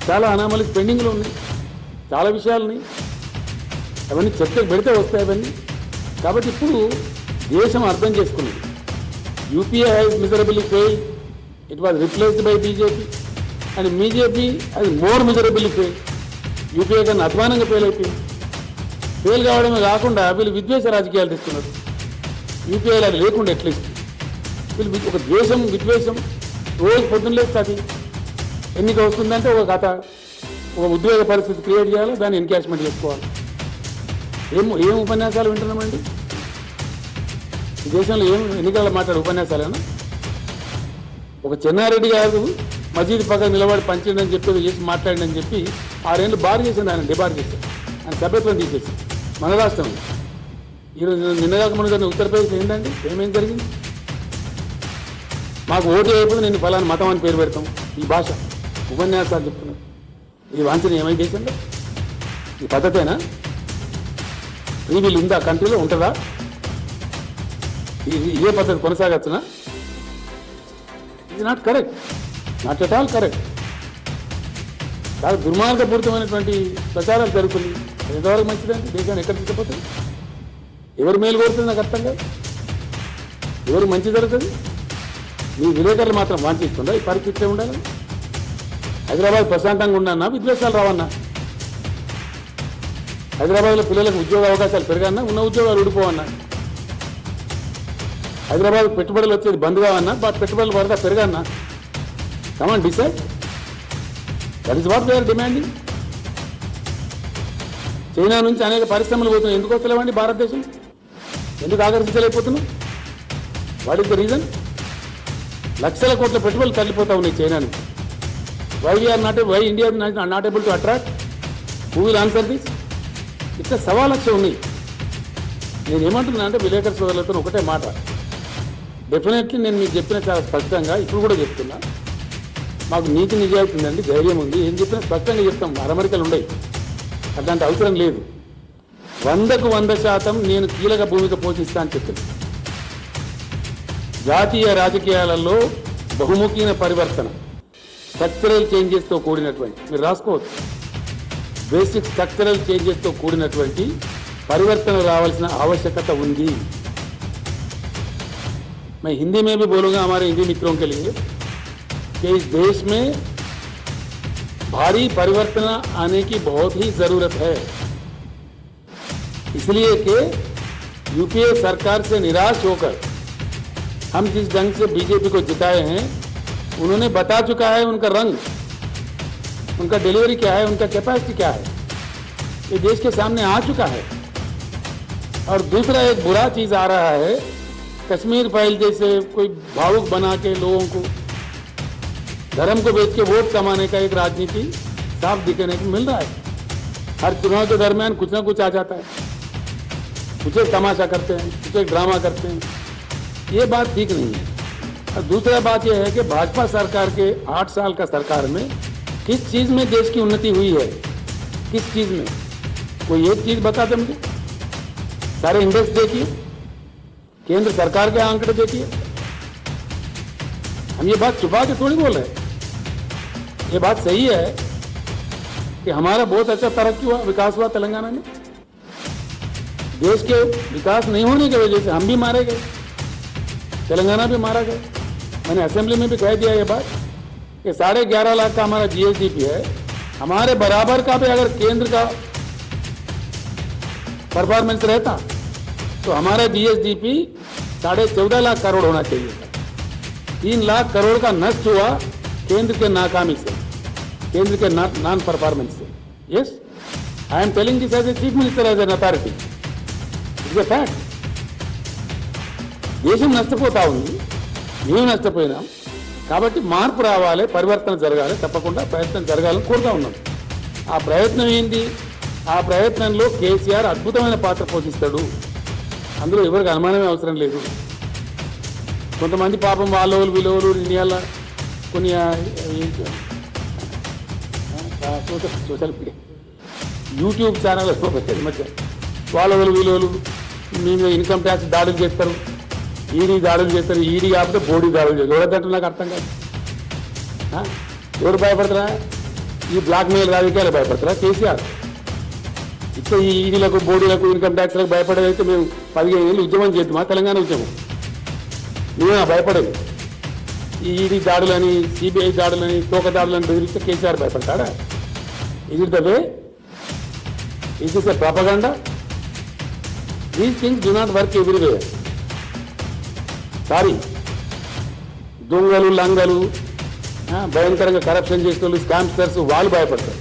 చాలా అనామలీస్ పెండింగ్లో ఉన్నాయి, చాలా విషయాలని అవన్నీ చర్చకు పెడితే వస్తాయి అవన్నీ. కాబట్టి ఇప్పుడు దేశం అర్థం చేసుకున్నది. UPA has miserably failed, it was replaced by BJP and BJP had more miserably fail. UPA కన్నా అధ్వానంగా ఫెయిల్ అయిపోయింది. ఫెయిల్ కావడమే కాకుండా వీళ్ళు విద్వేష రాజకీయాలు తెస్తున్నారు. యూపీఐలో అది లేకుండా ఎట్లీస్ట్ వీళ్ళు ఒక ద్వేషం విద్వేషం రోజు పొద్దున్న లేస్తుంది. ఎన్నిక వస్తుందంటే ఒక కథ, ఒక ఉద్వేగ పరిస్థితి క్రియేట్ చేయాలి, దాన్ని ఎన్కాష్మెంట్ చేసుకోవాలి. ఏం ఉపన్యాసాలు వింటున్నామండి ఈ దేశంలో? ఎన్నికల మాట్లాడే ఉపన్యాసాలేనా? ఒక చెన్నారెడ్డి గారు మసీదు పక్కన నిలబడి పంచిండని చెప్పి చేసి మాట్లాడిందని చెప్పి 6 ఏళ్ళు బార్ చేసింది, ఆయన డిబార్ చేశారు, ఆయన సభ్యత్వం తీసేసి. మన రాష్ట్రం ఈరోజు నిన్నగాక మన ఉత్తరప్రదేశ్ ఏంటండి? ఏమేం జరిగింది? మాకు ఓటు అయిపోతే నేను ఫలానా మతం అని పేరు పెడతాం. ఈ భాష ఉపన్యాసాలు చెప్తున్నారు. ఈ వాంఛనీయం ఏమై దేశంలో? ఈ పద్ధతేనా? ఫ్రీ విల్ ఉందా కంట్రీలో? ఉంటుందా? ఇదే పద్ధతి కొనసాగచ్చునా? ఇది not correct, not at all correct. చాలా దుర్మార్గపూరితమైనటువంటి ప్రచారాలు జరుగుతుంది. ఎంతవరకు మంచిదండి? దేశాన్ని ఎక్కడ తీసుకుపోతుంది? ఎవరు మేలు కోరుతుంది నాకు అర్థం కాదు. ఎవరు మంచి జరుగుతుంది? మీ విలేకరులు మాత్రం వాంఛిస్తుందా ఈ పరిస్థితి ఉండాలని? హైదరాబాద్ ప్రశాంతంగా ఉండన్నా, విద్వేషాలు రావన్నా? హైదరాబాద్లో పిల్లలకు ఉద్యోగ అవకాశాలు పెరగన్నా, ఉన్న ఉద్యోగాలు ఊడిపోవన్నా? హైదరాబాద్ పెట్టుబడులు వచ్చేది బంద్ కావన్నా, పెట్టుబడులు పడతా పెరగన్నా? Come on decide. That is what they are demanding. China నుంచి అనేక పరిశ్రమలు పోతున్నాయి. ఎందుకు వస్తలేవండి భారతదేశం? ఎందుకు ఆకర్షించలేకపోతున్నాం? What is the reason? లక్షల కోట్ల పెట్టుబడులు తల్లిపోతా ఉన్నాయి చైనా నుంచి. Why India not able to attract? Who will answer this? ఇట్లా 1,000,000 ఉన్నాయి. నేను ఏమంటున్నా అంటే విలేకరు సోదరులతో ఒకటే మాట, డెఫినెట్లీ నేను మీకు చెప్పిన చాలా స్పష్టంగా ఇప్పుడు కూడా చెప్తున్నా. మాకు నీతి నిజాయితీ ఉందండి, ధైర్యం ఉంది. ఏం చెప్పినా స్పష్టంగా చెప్తాం, అరమరికలు ఉన్నాయి. అట్లాంటి అవసరం లేదు. 100కు 100% నేను కీలక భూమిక పోషిస్తా అని చెప్పింది. జాతీయ రాజకీయాలలో బహుముఖీన పరివర్తన, స్ట్రక్చరల్ చేంజెస్తో కూడినటువంటి, మీరు రాసుకోవచ్చు, బేసిక్ స్ట్రక్చరల్ చేంజెస్తో కూడినటువంటి పరివర్తన రావాల్సిన आवश्यकता ఉంది. मैं हिंदी में भी बोलूँगा हमारे हिंदी मित्रों के लिए कि इस देश में भारी परिवर्तन आने की बहुत ही ज़रूरत है. इसलिए कि यूपीए सरकार से निराश होकर हम जिस ढंग से बीजेपी को जिताए हैं, उन्होंने बता चुका है उनका रंग, उनका डिलीवरी क्या है, उनका कैपेसिटी क्या है, ये देश के सामने आ चुका है. और दूसरा एक बुरा चीज़ आ रहा है, कश्मीर फाइल जैसे कोई भावुक बना के लोगों को धर्म को बेच के वोट कमाने का एक राजनीति साफ दिखने को मिल रहा है. हर चुनाव के दरमियान कुछ ना कुछ आ जाता है, कुछ एक तमाशा करते हैं, कुछ एक ड्रामा करते हैं. ये बात ठीक नहीं है. और दूसरा बात यह है कि भाजपा सरकार के 8 साल का सरकार में किस चीज़ में देश की उन्नति हुई है? किस चीज़ में? कोई एक चीज़ बता दें मुझे. सारे इंडेक्स देखिए, केंद्र सरकार के आंकड़े देखिए. हम ये बात छुपा के थोड़ी बोल रहे हैं. ये बात सही है कि हमारा बहुत अच्छा तरक्की हुआ, विकास हुआ तेलंगाना में. देश के विकास नहीं होने की वजह से हम भी मारे गए, तेलंगाना भी मारा गया. मैंने असेंबली में भी कह दिया ये बात कि 11.5 लाख का हमारा जीएसडीपी है. हमारे बराबर का भी अगर केंद्र का परफॉर्मेंस रहता तो हमारा जीएसडीपी 14.5 लाख करोड़ होना चाहिए था. 3 लाख करोड़ का नष्ट हुआ केंद्र के नाकामी से, केंद्र के नॉन परफॉर्मेंस से। Yes, I am telling this as a chief minister, as an authority, it's a fact. దేశం నష్టపోతా ఉంది, మేము నష్టపోయినాం. కాబట్టి మార్పు రావాలి, పరివర్తన జరగాలి, తప్పకుండా ప్రయత్నం జరగాలని కోరుతా ఉన్నాం. ఆ ప్రయత్నం ఏంటి? ఆ ప్రయత్నంలో కేసీఆర్ అద్భుతమైన పాత్ర పోషిస్తాడు, అందులో ఎవరికి అనుమానమే అవసరం లేదు. కొంతమంది పాపం వాళ్ళోళ్ళు విలువలు ఇండియాలో కొన్ని సోషల్ మీడియా యూట్యూబ్ ఛానల్ మధ్య వాళ్ళోళ్ళు విలువలు మీ మీద ఇన్కమ్ ట్యాక్స్ దాడులు చేస్తారు, ఈడీ దాడులు చేస్తారు, ఈడీ కాకపోతే బోడీ దాడులు చేస్తారు. ఎవరంటే నాకు అర్థం కాదు. ఎవరు భయపడతారా? ఈ బ్లాక్ మెయిల్ రాజకీయాలు భయపడతారా? కేసీఆర్ ఇట్లా ఈ ఈడీలకు బోడీలకు ఇన్కమ్ ట్యాక్స్లకు భయపడేదైతే మేము 15 ఏళ్ళు ఉద్యమం చేద్దామా? తెలంగాణ ఉద్యమం మేమే భయపడేది. ఈ ఈడీ దాడులని, సిబిఐ దాడులని, తోక దాడులని బెదిరిస్తే కేసీఆర్ భయపడతాడా? Is it the way? Is is a propaganda? These things do not work everywhere. Sorry, దొంగలు, లంగలు, భయంకరంగా కరప్షన్ చేసే వాళ్ళు, స్కామ్స్టర్స్, వాళ్ళు భయపడతారు.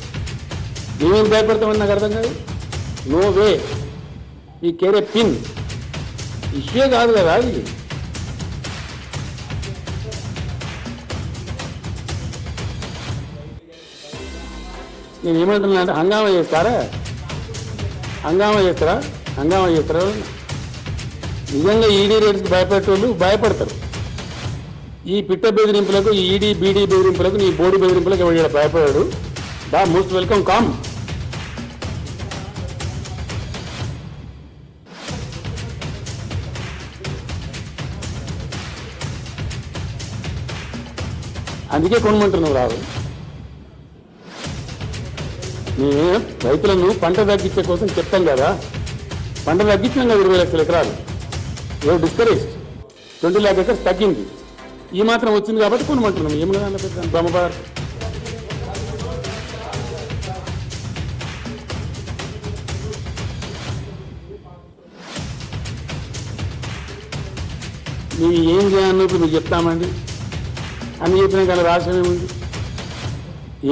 మేమేం భయపడతామని నాకు అర్థం కాదు. నో వే, ఈ కేరే పిన్ ఇష్యూ కాదు కదా అది. నేను ఏమంటున్నా అంటే హంగామా చేస్తారా? హంగామా చేస్తారా? హంగామా చేస్తారా? నిజంగా ఈడీ రేట్స్కి భయపడేటోళ్ళు భయపడతారు. ఈ పిట్ట బెదిరింపులకు, ఈ ఈడీ బీడీ బెదిరింపులకు, నీ బోడీ బెదిరింపులకు ఎవరు భయపడాడు? దా, మోస్ట్ వెల్కమ్, కమ్. అందుకే కొనమంటున్నావు రావు. మేము రైతులను పంట తగ్గించే కోసం చెప్తాం కదా, పంట తగ్గించినాం కదా 20 లక్షల ఎకరాలు. ఎవరు డిస్కరేజ్ 20 lakh acres తగ్గింది. ఈ మాత్రం వచ్చింది కాబట్టి కొనమంటున్నాం. ఏమన్నా పెట్టాను బ్రహ్మబార్. మేము ఏం చేయాలన్నప్పుడు మీకు చెప్తామండి అని చెప్పినా కానీ రాష్ట్రం ఏముంది?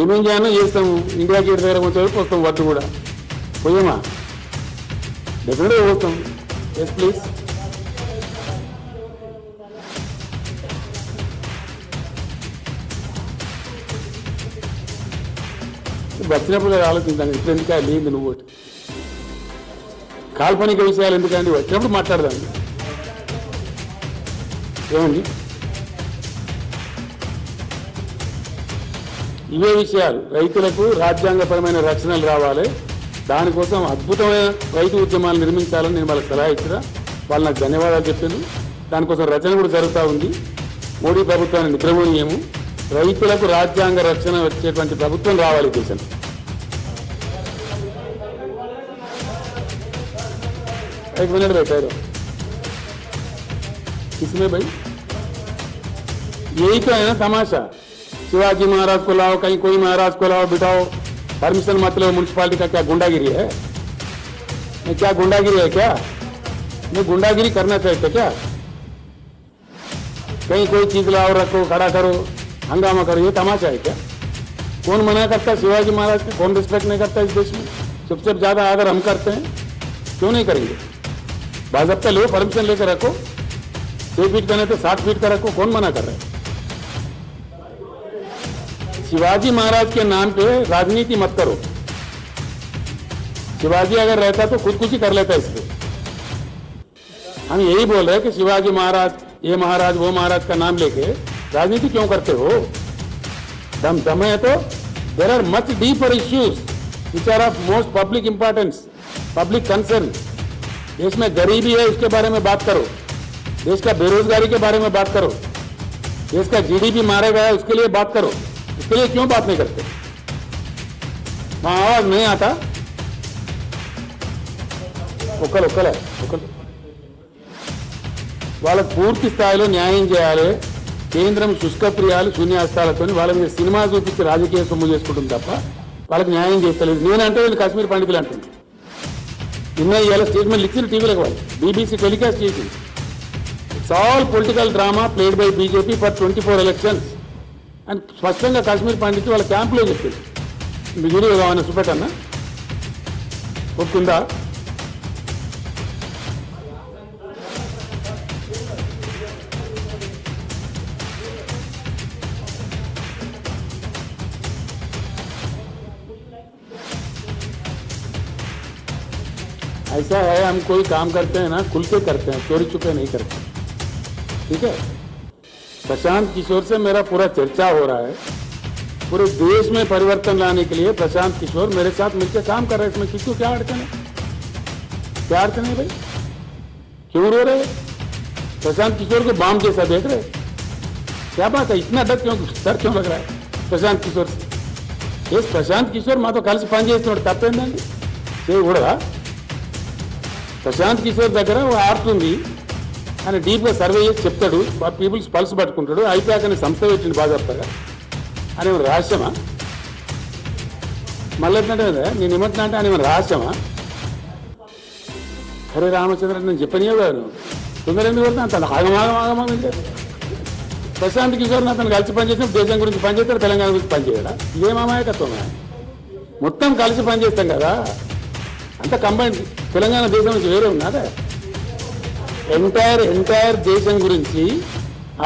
ఏమేం చేయాలో చేస్తాము. ఇండియా గేట్ దగ్గర కొంచెం వస్తాం, వద్దు కూడా పోయామా? డెఫినెట్గా పోతాం. Yes please. వచ్చినప్పుడు ఆలోచించాను, ఇప్పుడు ఎందుకు లేదు నువ్వు ఒకటి కాల్పనిక విషయాలు ఎందుకండి, వచ్చినప్పుడు మాట్లాడదాం. ఏమండి ఇవే విషయాలు. రైతులకు రాజ్యాంగపరమైన రక్షణలు రావాలి, దానికోసం అద్భుతమైన రైతు ఉద్యమాలు నిర్మించాలని నేను వాళ్ళకి సలహా ఇచ్చినా. వాళ్ళు నాకు ధన్యవాదాలు చెప్పాను. దానికోసం రచన కూడా జరుగుతూ ఉంది. మోడీ ప్రభుత్వాన్ని నిద్రపోనీయము, రైతులకు రాజ్యాంగ రక్షణ వచ్చేటువంటి ప్రభుత్వం రావాలి దేశం. एक मिनट बैठे रहो, किसमें भाई? यही तो है ना तमाशा. शिवाजी महाराज को लाओ, कहीं कोई महाराज को लाओ, बिठाओ, परमिशन मतलब म्यूनसिपालिटी का क्या गुंडागिरी है? क्या गुंडागिरी है क्या? मैं गुंडागिरी करना चाहते क्या? कहीं कोई चीज लाओ, रखो, खड़ा करो, हंगामा करो, ये तमाशा है क्या? कौन मना करता है शिवाजी महाराज का? कौन रिस्पेक्ट नहीं करता इस देश में? सबसे ज्यादा आदर हम करते हैं, क्यों नहीं करेंगे? बाज़ाब्ता लो, परमिशन लेकर रखो. 6 फीट का नहीं तो 7 फीट का रखो. कौन मना कर रहा है? शिवाजी महाराज के नाम पे राजनीति मत करो. शिवाजी अगर रहता तो खुदकुशी कर लेता इस पे. हम यही बोल रहे हैं कि शिवाजी महाराज, ये महाराज, वो महाराज का नाम लेके राजनीति क्यों करते हो? दम है तो there are much deeper issues which are of most public importance, public concern. देश में गरीबी है, उसके बारे में बात करो. देश का बेरोजगारी के बारे में बात करो. देश का जीडीपी मारा गया है, उसके लिए बात करो. उसके लिए क्यों बात नहीं करते? वहां आवाज नहीं आता. ఒక్కలు వాళ్ళకు పూర్తి స్థాయిలో న్యాయం చేయాలి. కేంద్రం శుష్కప్రియాలు, శూన్యాస్తాలతో వాళ్ళ మీద సినిమా చూపించి రాజకీయ సొమ్ము చేసుకుంటుంది తప్ప వాళ్ళకి న్యాయం చేస్తలేదు. నేనంటే వీళ్ళు కాశ్మీర్ పండితులు అంటుంది. నిన్న ఇవాళ స్టేట్మెంట్ ఇచ్చిన టీవీలకు వాళ్ళు BBC టెలికాస్ట్ చేసింది. It's all political drama played by BJP for 24 elections అని స్పష్టంగా కాశ్మీర్ పండిట్ వాళ్ళ క్యాంపులో చెప్పింది. మీ వీడియో కావాలని చూపెట్టన్నా ఒప్పుకుందా? ऐसा है, हम कोई काम करते हैं ना खुल के करते हैं, चोरी छुपे नहीं करते. ठीक है. प्रशांत किशोर से मेरा पूरा चर्चा हो रहा है. पूरे देश में परिवर्तन लाने के लिए प्रशांत किशोर मेरे साथ मिलकर काम कर रहे हैं. इसमें किसको क्या अड़चन है? क्या अड़चन है भाई? क्यों रो रहे? प्रशांत किशोर को बाम जैसा देख रहे? क्या बात है? इतना डर क्यों लग रहा है प्रशांत किशोर से? यस, प्रशांत किशोर मातो కలిసి పని చేస్తున్నాడు, తప్పేందండి? చేయకూడదా? ప్రశాంత్ కిషోర్ దగ్గర ఒక ఆర్ట్ ఉంది, ఆయన డీప్గా సర్వే చేసి చెప్తాడు, పీపుల్స్ పల్స్ పట్టుకుంటాడు. ఐపాక్ అనే సంస్థ పెట్టింది బాగా అని రహస్యమా? మళ్ళీ ఏంటంటే నేను ఏమంటున్నా అంటే ఆయన రహస్యమా? అరే రామచంద్ర, నేను చెప్పనియో కాదు, తొందర ఎందుకు పడుతున్నా అంత ఆగమాగమాగమా. ప్రశాంత్ కిషోర్ అతను కలిసి పనిచేసినప్పుడు దేశం గురించి పనిచేస్తాడు, తెలంగాణ గురించి పనిచేయడా? ఇదేం అమాయకత్వమే. మొత్తం కలిసి పనిచేస్తాం కదా, అంత కంబైన్. తెలంగాణ దేశం నుంచి వేరే ఉన్నారా? ఎంటైర్ దేశం గురించి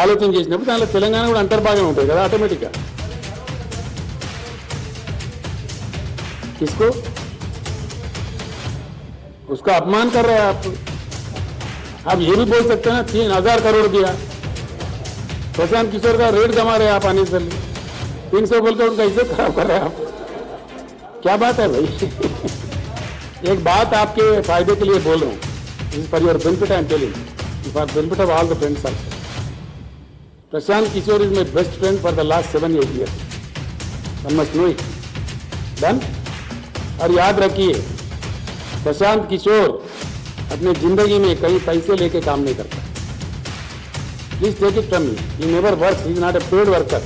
ఆలోచన చేసినప్పుడు దానిలో తెలంగాణ కూడా అంతర్భాగం ఉంటుంది కదా ఆటోమేటిక్గా. किसको? उसका अपमान कर रहे हैं आप ये भी बोल सकते हैं ना 3000 करोड़ दिया, प्रशांत किशोर का रेट जमा रहे आप आने से 300 बोलकर उनका इज्जत खराब कर रहे हैं आप. क्या बात है भाई? एक बात आपके फायदे के लिए बोल रहा हूँ, for your benefit I am telling, for benefit of all the friends also. Prashant Kishor is my best friend for the last 7-8 years. One must know it. Done. और याद रखिए, प्रशांत किशोर अपने जिंदगी में कहीं पैसे लेके काम नहीं करता. Please take it from me, he never works, he is not a paid worker.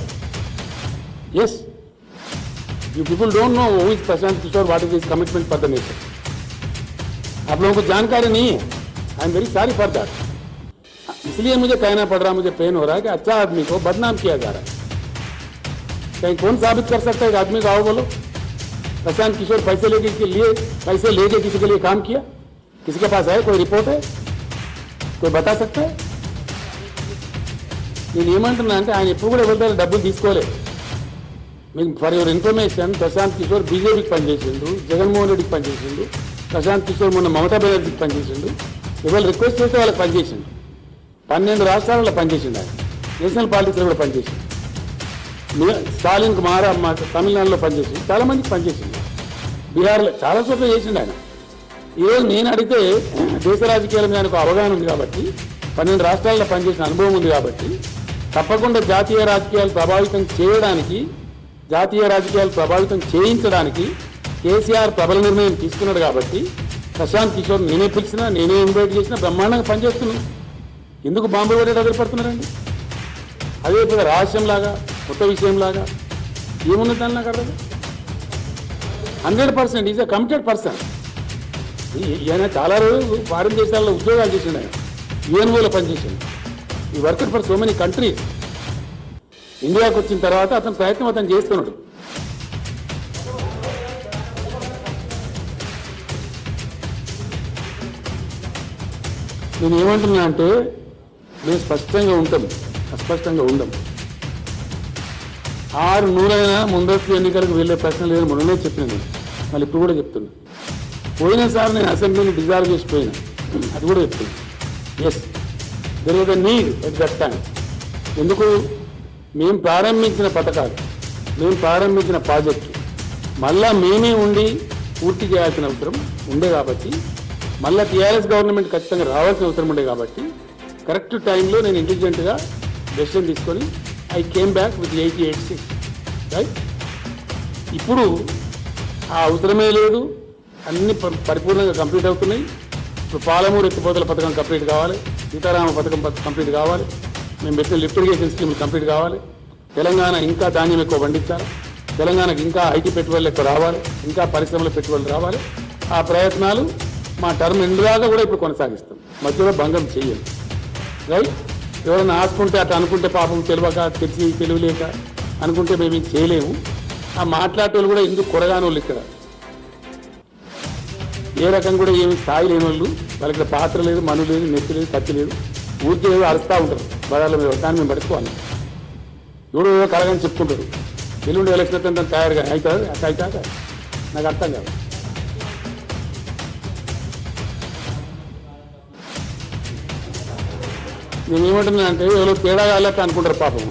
Yes, you people don't know who is Prashant Kishor, what is his commitment for the nation. आप लोगों को जानकारी नहीं है. I am very sorry for that. इसलिए मुझे कहना पड़ रहा, मुझे पेन हो रहा है कि अच्छा आदमी को बदनाम किया जा रहा है. कहीं कौन साबित कर सकता है एक आदमी को? आओ बोलो, प्रशांत किशोर पैसे लेके किसी के लिए काम किया? किसी के पास है? कोई रिपोर्ट है? कोई बता सकता है? నేను ఏమంటున్నా అంటే ఆయన ఎప్పుడు కూడా ఎవరి డబ్బులు తీసుకోలేదు. మీకు for your information, Prashant Kishor బీజేపీకి పనిచేసిండు, జగన్మోహన్ రెడ్డికి పనిచేసిండు, ప్రశాంత్ కిషోర్ మొన్న మమతా బెనర్జీకి పనిచేసిండు. ఎవరు రిక్వెస్ట్ చేస్తే వాళ్ళకి పనిచేసిండు. 12 రాష్ట్రాలలో పనిచేసిండు. ఆయన నేషనల్ పాలిటిక్స్లో కూడా పనిచేసిండు. స్టాలిన్ కుమార్ తమిళనాడులో పనిచేసింది, చాలా మందికి పనిచేసింది, బీహార్లో చాలా చోట్ల చేసిండు ఆయన. ఈరోజు నేను అడిగితే దేశ రాజకీయాల మీద ఒక అవగాహన ఉంది కాబట్టి, 12 రాష్ట్రాల్లో పనిచేసిన అనుభవం ఉంది కాబట్టి, తప్పకుండా జాతీయ రాజకీయాలు ప్రభావితం చేయించడానికి కేసీఆర్ ప్రబల నిర్ణయం తీసుకున్నాడు కాబట్టి, ప్రశాంత్ కిషోర్ నేనే పిలిచినా, నేనే ఇన్వైట్ చేసినా బ్రహ్మాండంగా పనిచేస్తున్నాను. ఎందుకు బాంబు పడేట ఎదురుపడుతున్నారండి? అదే ఇప్పుడు రహస్యంలాగా, కొత్త విషయంలాగా ఏమున్నది దాని నాకు అర్థం. 100% ఈజ్ ఎ కమిటెడ్ పర్సన్. ఈయన చాలా రోజులు ఫారిన్ దేశాల్లో ఉద్యోగాలు చేసిండు. ఆయన యుఎన్ఓలో పనిచేసిండు. ఈ work for so many countries. ఇండియాకు వచ్చిన తర్వాత అతని ప్రయత్నం అతను చేస్తున్నాడు. నేను ఏమంటున్నా అంటే, మేము స్పష్టంగా ఉంటాం, అస్పష్టంగా ఉండం. 600 ముందస్తు ఎన్నికలకు వెళ్ళే ప్రశ్న లేదని మొన్ననే చెప్పిన నేను, మళ్ళీ ఇప్పుడు కూడా చెప్తున్నా. పోయినసారి నేను అసెంబ్లీని డిజాల్వ్ చేసిపోయినా, అది కూడా చెప్తున్నా. Yes, there was a need at that time. ఎందుకు? మేము ప్రారంభించిన పథకాలు, మేము ప్రారంభించిన ప్రాజెక్టు మళ్ళా మేమే ఉండి పూర్తి చేయాల్సిన అవసరం ఉండే కాబట్టి, మళ్ళీ టీఆర్ఎస్ గవర్నమెంట్ ఖచ్చితంగా రావాల్సిన అవసరం ఉండే కాబట్టి, కరెక్ట్ టైంలో నేను ఇంటెలిజెంట్గా డెసిషన్ తీసుకొని I came back with 88 seats. Right. ఇప్పుడు ఆ అవసరమే లేదు, అన్ని పరిపూర్ణంగా కంప్లీట్ అవుతున్నాయి. ఇప్పుడు పాలమూరు ఎత్తిపోతల పథకం కంప్లీట్ కావాలి, సీతారామ పథకం కంప్లీట్ కావాలి, మేము పెట్టిన లిఫ్ట్ ఇరిగేషన్ స్కీమ్ కంప్లీట్ కావాలి, తెలంగాణ ఇంకా ధాన్యం ఎక్కువ పండించాలి, తెలంగాణకు ఇంకా ఐటీ పెట్టుబడులు ఎక్కువ రావాలి, ఇంకా పరిశ్రమల పెట్టుబడులు రావాలి. ఆ ప్రయత్నాలు మా టర్మ్ ఎండ్ దాకా కూడా ఇప్పుడు కొనసాగిస్తాం, మధ్యలో భంగం చేయాలి. రైట్. ఎవరైనా ఆసుకుంటే అట్లా అనుకుంటే పాపం తెలియక తెలియలేక అనుకుంటే మేము ఇది చేయలేము. ఆ మాట్లాడే వాళ్ళు కూడా ఎందుకు కొరగాని వాళ్ళు ఇక్కడ ఏ రకం కూడా ఏమి స్థాయి లేని వాళ్ళు, వాళ్ళకి పాత్ర లేదు, మను లేదు, నెత్తి లేదు, కత్తి లేదు, ఊరికే ఏదో అరుస్తూ ఉంటారు బజార్లో మీద. దాన్ని మేము పడుకోవాలి. ఎవడో ఏదో కలగని చెప్పుకుంటారు. ఎల్లుండి ఎలక్షన్ అయితే తయారుగా అవుతుంది అట్లా అవుతాక నాకు అర్థం కాదు. నేను ఏమంటున్నా అంటే ఎవరో తేడా కాలేక అనుకుంటారు పాపం.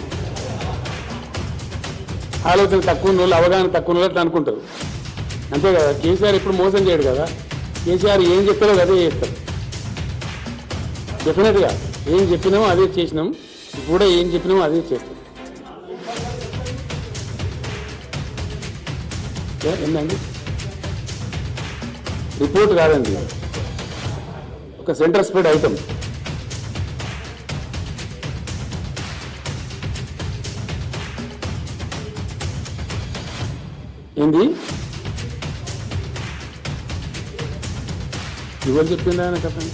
ఆలోచన తక్కువ ఉన్న వాళ్ళు, అవగాహన తక్కువ ఉన్న వాళ్ళు అనుకుంటారు. అంతే కదా. కేసీఆర్ ఎప్పుడు మోసం చేయడు కదా. కేసీఆర్ ఏం చెప్తారో అదే చేస్తారు. డెఫినెట్గా ఏం చెప్పినామో అదే చేసినాం, కూడా ఏం చెప్పినామో అదే చేస్తాం. ఏంటండి రిపోర్ట్ కాదండి, ఒక సెంటర్ స్ప్రెడ్ ఐటమ్. ఏంది ఇవాళ చెప్పిందా ఆయన చెప్పండి.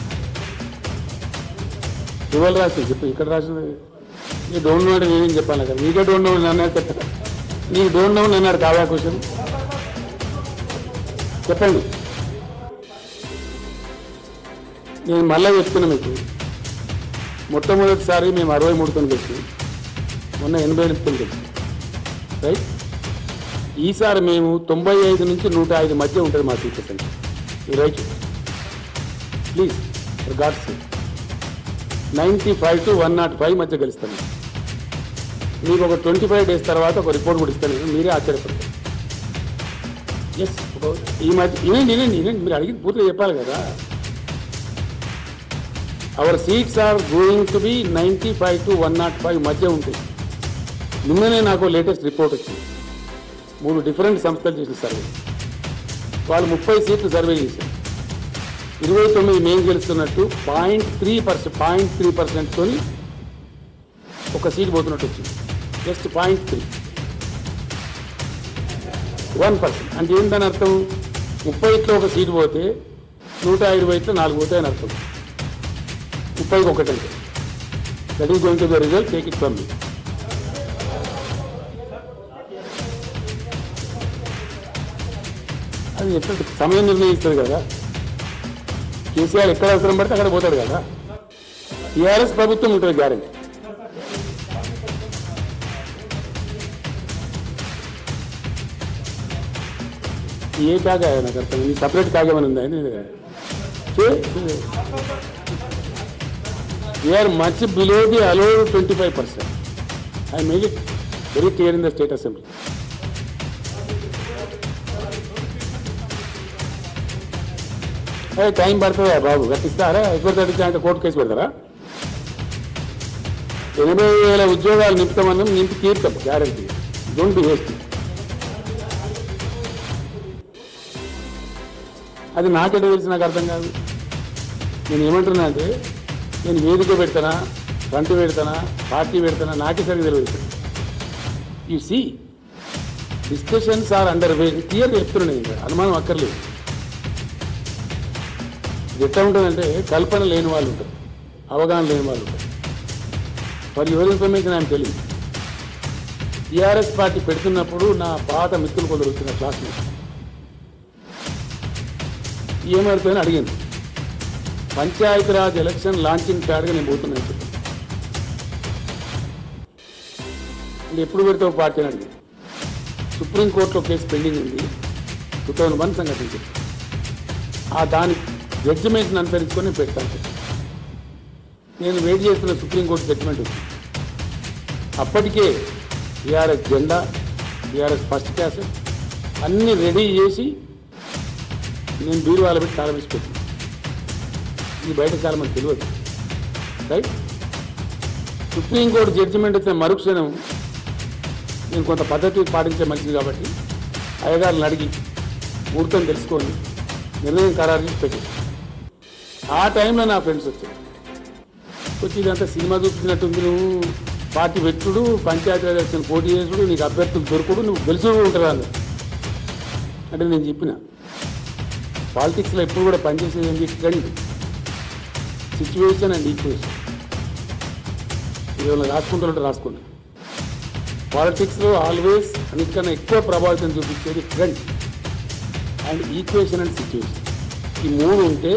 ఇవాళ రాసి చెప్పు, ఇక్కడ రాసింది. నీ డోంట్ నో అంటే నేనేం చెప్పాలి కదా. నీకే డోంట్ నో అన్నాడు చెప్పాను. నీకు డోంట్ నో అన్నాడు కావా క్వశ్చన్ చెప్పండి. నేను మళ్ళీ చెప్తున్నా మీకు, మొట్టమొదటిసారి మేము 63 గెలిచి, మొన్న 88 గెలిచి, రైట్. ఈసారి మేము 95 నుంచి 105 మధ్య ఉంటుంది మా సీట్ల సంఖ్య. Right please for God's sake 95 to 105 మధ్య గెలుస్తాను. మీకు ఒక 25 days తర్వాత ఒక రిపోర్ట్ కూడా ఇస్తాను, మీరే ఆశ్చర్యపడతారు. ఎస్ ఈ మధ్య వినండి మీరు అడిగి పూర్తిగా చెప్పాలి కదా. Our seats are going to be 95 to 105 మధ్య ఉంటాయి. నిన్ననే నాకు లేటెస్ట్ రిపోర్ట్ వచ్చింది. 3 డిఫరెంట్ సంస్థలు చేసిన సర్వే. వాళ్ళు 30 సీట్లు సర్వే చేశారు. 29 మేము గెలుస్తున్నట్టు 0.3%తో ఒక సీట్ పోతున్నట్టు వచ్చింది. జస్ట్ 0.3 1%. అంటే ఏంటని అర్థం? 30లో ఒక సీటు పోతే 120లో 4 పోతాయి అని అర్థం. 30కి ఒకటంటే that is going to B result. Take it from మీ. అది ఎట్లా సమయం నిర్ణయిస్తుంది కదా. కేసీఆర్ ఎక్కడ అవసరం పడితే అక్కడ పోతాడు కదా. టీఆర్ఎస్ ప్రభుత్వం ఉంటుంది గ్యారెంటీ. ఏ కాగా నాకు అర్థం. నీ సపరేట్ కాగేమని ఉందా? We're much below the allowed 25%. I make it very clear in the state assembly. Time పడుతుందా బాబు? కట్టిస్తారా? ఎక్కువ కట్టిస్తా అంటే కోర్టు కేసు పెడతారా? 80,000 ఉద్యోగాలు నింపుతామన్నాం, నింపి తీరుతాం గ్యారంటీ. Don't be waste. అది నాకెట తెలిసి నాకు అర్థం కాదు. నేను ఏమంటున్నా అంటే, నేను వేదిక పెడతానా, ఫ్రంట్ పెడతానా, పార్టీ పెడతానా, నాకే సరిగ్గా తెలియదు. You see discussions are under way. క్లియర్గా చెప్తున్నాను. ఇంకా అనుమానం అక్కర్లేదు. ఎట్లా ఉంటుందంటే, కల్పన లేని వాళ్ళు ఉంటారు, అవగాహన లేని వాళ్ళు ఉంటారు. ఫర్ యువర్ ఇన్ఫర్మేషన్ ఆయన తెలియదు. టీఆర్ఎస్ పార్టీ పెడుతున్నప్పుడు నా పాత మిత్రులు కొందరు వచ్చిన క్లాస్మేట్ ఏమవుతుందని అడిగింది. పంచాయతీరాజ్ ఎలక్షన్ లాంచింగ్ ప్యాడ్గా నేను పోతున్నాను చెప్పి. అంటే ఎప్పుడు పెడతావు పార్టీ అని అడిగింది. సుప్రీంకోర్టులో కేసు పెండింగ్ ఉంది, 2001 సంగతి చెప్పి. దాని జడ్జిమెంట్ని అనుసరించుకొని నేను పెడతాను. నేను వెయిట్ చేస్తున్న సుప్రీంకోర్టు జడ్జిమెంట్ వచ్చింది. అప్పటికే టీఆర్ఎస్ జెండా, టీఆర్ఎస్ ఫస్ట్ క్లాస్ అన్నీ రెడీ చేసి నేను బీరువాల పెట్టి తాళం వేసి పెట్టింది. ఇది బయట చాలా మంది తెలియదు, రైట్. సుప్రీంకోర్టు జడ్జిమెంట్ వచ్చిన మరుక్షణం నేను కొంత పద్ధతి పాటించే మంచిది కాబట్టి అయ్యగారులను అడిగి ముహూర్తం తెలుసుకొని నిర్ణయం ఖరారు చేసి పెట్టేసి, ఆ టైంలో నా ఫ్రెండ్స్ వచ్చారు. వచ్చి ఇదంతా సినిమా చూపించినట్టుంది, నువ్వు పార్టీ పెట్టుడు, పంచాయతీ ఎలక్షన్ పోటీ చేసుడు, నీకు అభ్యర్థులు దొరుకుడు, నువ్వు గెలుచుడు ఉంటారా అని. అంటే నేను చెప్పిన, పాలిటిక్స్లో ఎప్పుడు కూడా పనిచేసేది ఏంటి? Situation and equation. ఏమైనా రాసుకుంటారంటే రాసుకోండి. పాలిటిక్స్లో ఆల్వేస్ అన్నిటికన్నా ఎక్కువ ప్రభావితం చూపించేది trend and equation and situation. ఈ మూడు ఉంటే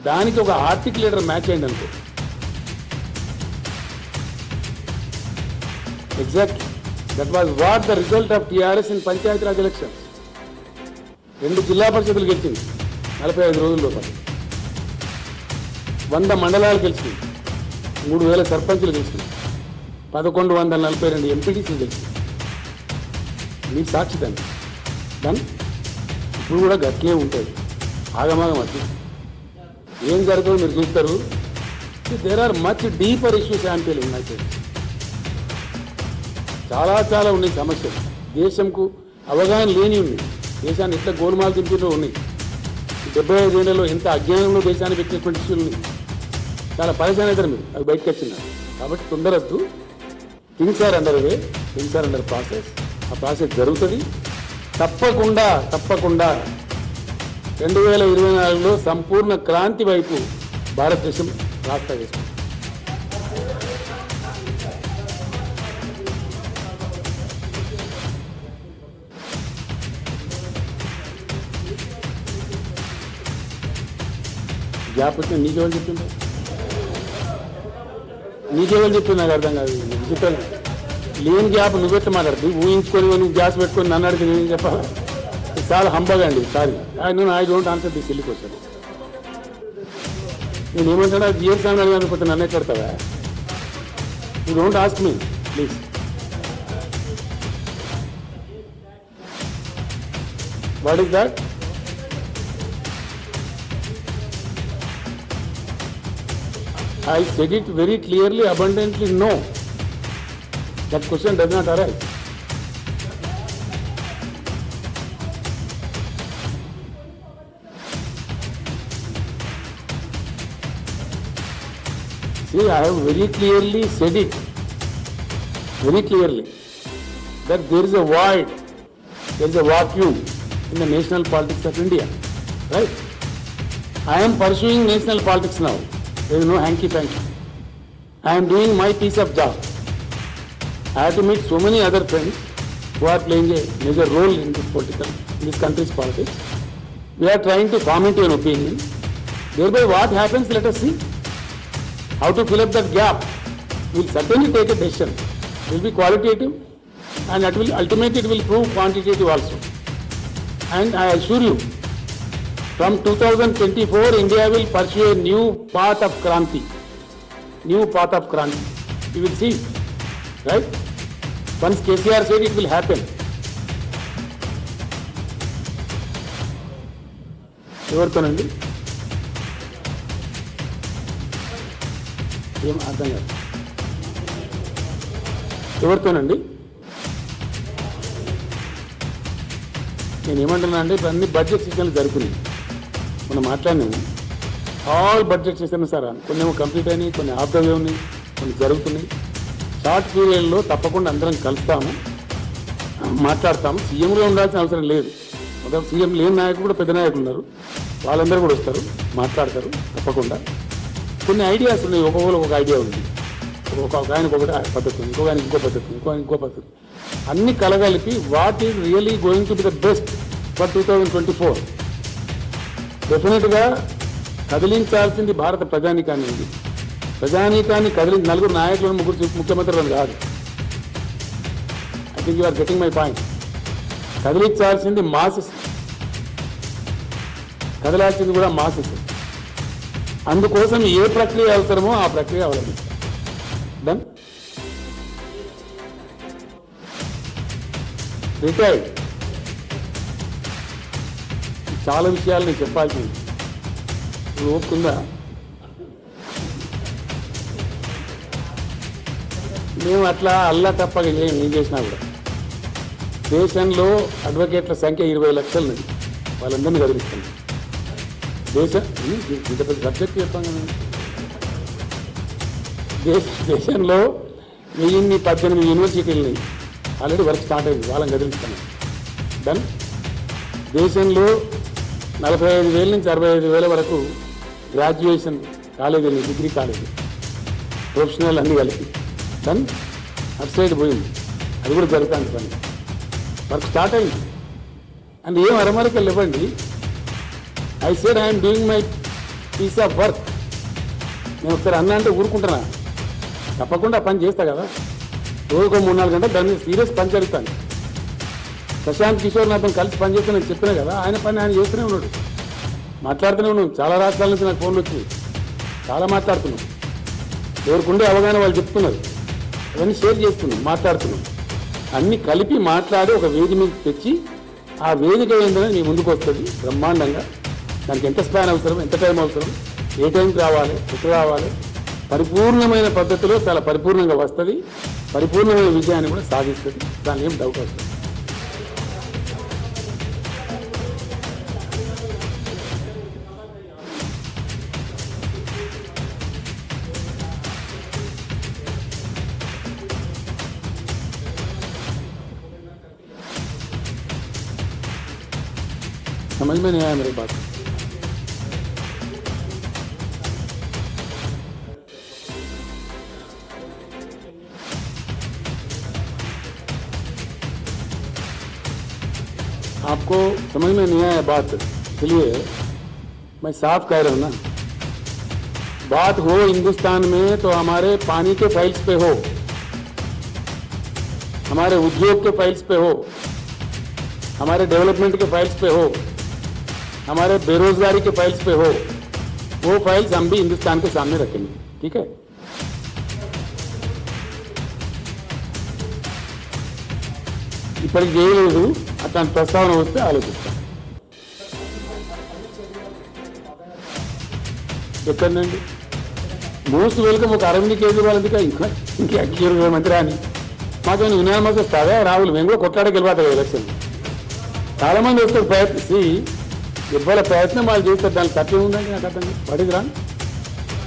దానికి ఒక ఆర్టికులేటర్ మ్యాచ్ అయింది అనుకో, exactly that was what the result of TRS in Panchayati Raj elections. 2 జిల్లా పరిషత్తులు గెలిచింది 45 రోజుల్లో పాటు, 100 మండలాలు గెలిచింది, 3000 సర్పంచులు గెలిచింది, 1142 ఎంపీటీసీలు గెలిచింది. మీ సాక్షి దాన్ని ఇప్పుడు కూడా గట్లే ఉంటుంది. ఆగమాగం అది ఏం జరుగుతుందో మీరు చూస్తారు. There are much deeper issues ample ఉన్నాయి, చాలా చాలా ఉన్నాయి సమస్యలు. దేశంకు అవగాహన లేని ఉన్నాయి, దేశాన్ని ఎట్లా గోల్మాల్ దింపిలో ఉన్నాయి. 75 ఏళ్లలో ఎంత అజ్ఞానంలో దేశాన్ని పెట్టినటువంటి ఇష్యూలు ఉన్నాయి. చాలా పరిశాన్ అవుతారు మీరు అవి బయటకు వచ్చినారు. కాబట్టి తొందరద్దు. Things are under way, things are under process. ఆ ప్రాసెస్ జరుగుతుంది తప్పకుండా. 2024లో సంపూర్ణ క్రాంతి వైపు భారతదేశం రాష్ట్ర వేస్తుంది. గ్యాప్ వచ్చిన నీకెవరు చెప్తుందా? నాకు అర్థం కాదు. చెప్పాను లేని గ్యాప్ నువ్వెట్లా మాట్లాడుతుంది? ఊహించుకొని నువ్వు గ్యాస్ పెట్టుకొని నన్ను అడిగితే నేను చెప్పాలి. చాలా హంబగా అండి. Sorry, I don't answer this silly question. నేను ఏమంటాడా జిఎస్ సార్ అడిగిపోతే నన్నే కడతావా? You don't ask me please. What is that? I said it very clearly, abundantly, no. That question does not arise. See, I have very clearly said it, very clearly, that there is a void, there is a vacuum in the national politics of India, right? I am pursuing national politics now. There is no hanky-panky. I am doing my piece of job. I have to meet so many other friends who are playing a major role in this country's politics. We are trying to form into an opinion. Thereby what happens, let us see. How to fill up that gap. We will certainly take a decision. It will be qualitative and that will ultimately it will prove quantitative also. And I assure you, from 2024, India will pursue a new path of Kranti. New path of Kranti. You will see, right? Once KCR said it will happen. ఎవరితోనండి? ఏం అర్థం కాదు. ఎవరితోనండి? నేను ఏమంటున్నా అంటే ఇప్పుడు అన్ని budget సెషన్లు జరుగుతున్నాయి. మనం మాట్లాడినాము ఆల్ బడ్జెట్ సెషన్స్ సార్. కొన్ని ఏమో కంప్లీట్ అయినాయి, కొన్ని ఆఫ్ ద వే ఉన్నాయి, కొన్ని జరుగుతున్నాయి. షార్ట్ పీరియడ్లో తప్పకుండా అందరం కలుస్తాము, మాట్లాడతాము. సీఎంలో ఉండాల్సిన అవసరం లేదు. ఒక సీఎం లేని నాయకులు కూడా పెద్ద నాయకులు ఉన్నారు, వాళ్ళందరూ కూడా వస్తారు, మాట్లాడతారు తప్పకుండా. కొన్ని ఐడియాస్ ఉన్నాయి, ఒక్కొక్కరు ఒక ఐడియా ఉంది. ఒక ఆయనకు ఒకటి పద్ధతి ఉంది, ఇంకో ఆయనకి ఇంకో పద్ధతి, ఇంకో పద్ధతి. అన్ని కలగలిపి what is really going to be the best for 2024. డెఫినెట్గా కదిలించాల్సింది భారత ప్రజానీకాన్ని ఉంది. ప్రజానీకాన్ని కదిలించి నలుగురు నాయకులను, ముగ్గురు ముఖ్యమంత్రులను కాదు. I think you are getting my point. కదిలించాల్సింది మాసెస్, కదలాల్సింది కూడా మాసెస్. అందుకోసం ఏ ప్రక్రియ అవసరమో ఆ ప్రక్రియ అవలంబిస్తాం. డన్. రిటైర్డ్. చాలా విషయాలు నేను చెప్పాల్సింది ఓపుకుందా? మేము అట్లా అల్లా తప్పగా ఏం చేసినా కూడా దేశంలో అడ్వకేట్ల సంఖ్య 20 లక్షలు ఉంది. వాళ్ళందరినీ కదిలిస్తున్నాం. ఇంత పెద్ద సబ్జెక్ట్ చెప్పాను. దేశంలో 1018 యూనివర్సిటీలని ఆల్రెడీ వర్క్ స్టార్ట్ అయింది, వాళ్ళని కదిలిస్తున్నాం. డన్. దేశంలో 45,000 నుంచి 65,000 వరకు గ్రాడ్యుయేషన్ కాలేజీలు, డిగ్రీ కాలేజీ ప్రొఫెషనల్ అన్నీ కలిపి కానీ అటు సైడ్ పోయింది. అది కూడా జరుగుతుంది పని. వర్క్ స్టార్ట్ అయింది అండ్ ఏం అరమరికలు ఇవ్వండి. I said I'm doing my piece of work. నేను ఒకసారి అన్నా అంటే ఊరుకుంటున్నా, తప్పకుండా పని చేస్తా కదా. రోజుకో 3-4 గంటలు దాని మీద సీరియస్ పని జరుగుతాను. ప్రశాంత్ కిషోర్ నాతో కలిసి పని చేస్తే నేను చెప్పినా కదా, ఆయన పని ఆయన చేస్తూనే ఉన్నాడు, మాట్లాడుతూనే ఉన్నాం. చాలా రాష్ట్రాల నుంచి నాకు ఫోన్లు వచ్చి చాలా మాట్లాడుతున్నాం. ఎవరికుండే అవగాహన వాళ్ళు చెప్తున్నారు, అవన్నీ షేర్ చేస్తున్నాం, మాట్లాడుతున్నాం. అన్నీ కలిపి మాట్లాడి ఒక వేదిక మీద తెచ్చి ఆ వేదిక ఏంటనే మీ ముందుకు వస్తుంది బ్రహ్మాండంగా. దానికి ఎంత స్పాన్ అవసరం, ఎంత టైం అవసరం, ఏ టైంకి రావాలి, ఎక్కడ రావాలి, పరిపూర్ణమైన పద్ధతిలో చాలా పరిపూర్ణంగా వస్తుంది. పరిపూర్ణమైన విజయాన్ని కూడా సాధిస్తుంది. దాని ఏం డౌట్ వస్తుంది. समझ में नहीं आया मेरी बात? आपको समझ में नहीं आया बात, इसलिए मैं साफ कह रहा हूं ना, बात हो हिंदुस्तान में तो हमारे पानी के फाइल्स पे हो, हमारे उद्योग के फाइल्स पे हो, हमारे डेवलपमेंट के फाइल्स पे हो, हमारे बेरोजगारी के फाइल्स पे हो. वो फाइल्स हम भी हिंदुस्तान के सामने रखेंगे. ठीक है? ఇప్పటికి చేయలేదు. అట్లాంటి ప్రస్తావన వస్తే ఆలోచిస్తాం. ఎక్కడండి మోస్ట్ వెల్కమ్. ఒక 60 కేజ్రీవాల్ ఇంకా ఇంకే 20 మంది రాని మాకేమైనా యునానిమస్ వస్తావా? రాహుల్ మేము కూడా కొట్లాడకి వెళ్ళిపోతాం ఎలక్షన్. చాలా మంది వస్తారు ప్రయత్నించి, ఇవ్వాల ప్రయత్నం వాళ్ళు చేస్తారు. దానికి తప్పే ఉందండి నాకు అర్థం. What is wrong?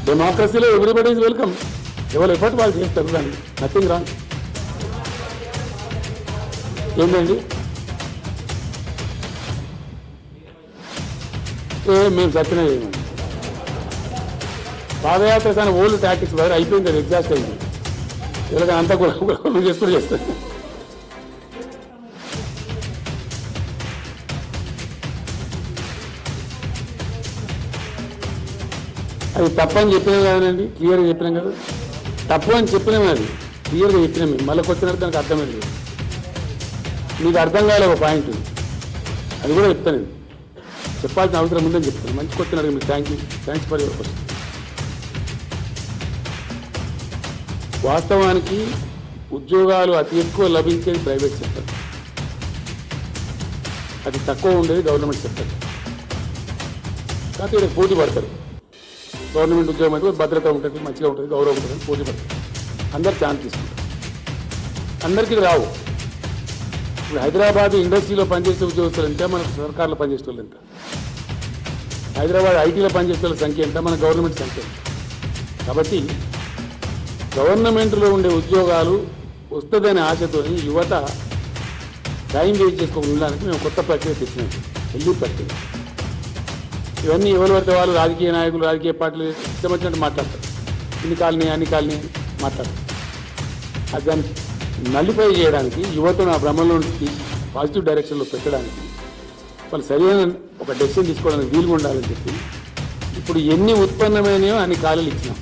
డెమోక్రసీలో ఎవ్రీబడి ఈజ్ వెల్కమ్. ఎవరు ఎఫర్ట్ వాళ్ళు చేస్తారు, దాన్ని నథింగ్ రాంగ్. ఏంటండి మేము సత్యనే చేయమండి. పాదయాత్ర కానీ ఓల్డ్ టాక్టిక్స్ వేరే అయిపోయింది, అది ఎగ్జాస్ట్ అయింది. ఇలాగ అంతా కూడా చేసుకుని చేస్తారు. అది తప్పని చెప్పినాం కదండి, క్లియర్గా చెప్పినాం కదా. తప్పు అని చెప్పినాం, అది క్లియర్గా చెప్పినాం. మేము మళ్ళీ వచ్చినట్టు దానికి అర్థమైంది. మీకు అర్థం కాలే ఒక పాయింట్, అది కూడా చెప్తాను. నేను చెప్పాల్సిన అవసరం ఉందని చెప్తాను. మంచి క్వశ్చన్ అడిగి మీకు థ్యాంక్స్ ఫర్ యువర్ క్వశ్చన్. వాస్తవానికి ఉద్యోగాలు అతి ఎక్కువ లభించేది ప్రైవేట్ సెక్టర్, అది తక్కువ ఉండేది గవర్నమెంట్ సెక్టర్. కాకపోతే ఇక్కడ పోటీ పడతారు. గవర్నమెంట్ ఉద్యోగం అయితే భద్రత ఉంటుంది, మంచిగా ఉంటుంది, గౌరవం ఉంటుంది, పోటీ పడతారు. అందరు ఛాన్స్ తీసుకుంటారు. అందరికీ రావు. ఇప్పుడు హైదరాబాద్ ఇండస్ట్రీలో పనిచేసే ఉద్యోగస్తులు ఎంత, మన సర్కార్లో పనిచేసే వాళ్ళు ఎంత, హైదరాబాద్ ఐటీలో పనిచేసే వాళ్ళ సంఖ్య ఎంత, మన గవర్నమెంట్ సంఖ్య ఎంత. కాబట్టి గవర్నమెంట్లో ఉండే ఉద్యోగాలు వస్తుందనే ఆశతో యువత టైం వేస్ట్ చేసుకోకుండా ఉండడానికి మేము కొత్త ప్రక్రియ తెచ్చినాం, హెల్దీ ప్రక్రియ. ఇవన్నీ ఎవరు పడితే వాళ్ళు రాజకీయ నాయకులు, రాజకీయ పార్టీలు ఇష్టం వచ్చినట్టు మాట్లాడతారు. ఇన్ని కాలనీ అన్ని కాలనీ మాట్లాడతారు. అది దాన్ని నల్లిఫై చేయడానికి, యువతను ఆ భ్రమంలో తీసి పాజిటివ్ డైరెక్షన్లో పెట్టడానికి, వాళ్ళు సరైన ఒక డెసిషన్ తీసుకోవడానికి వీలుగా ఉండాలని చెప్పి ఇప్పుడు ఎన్ని ఉత్పన్నమైనయో అన్ని ఖాళీలు ఇచ్చినాం,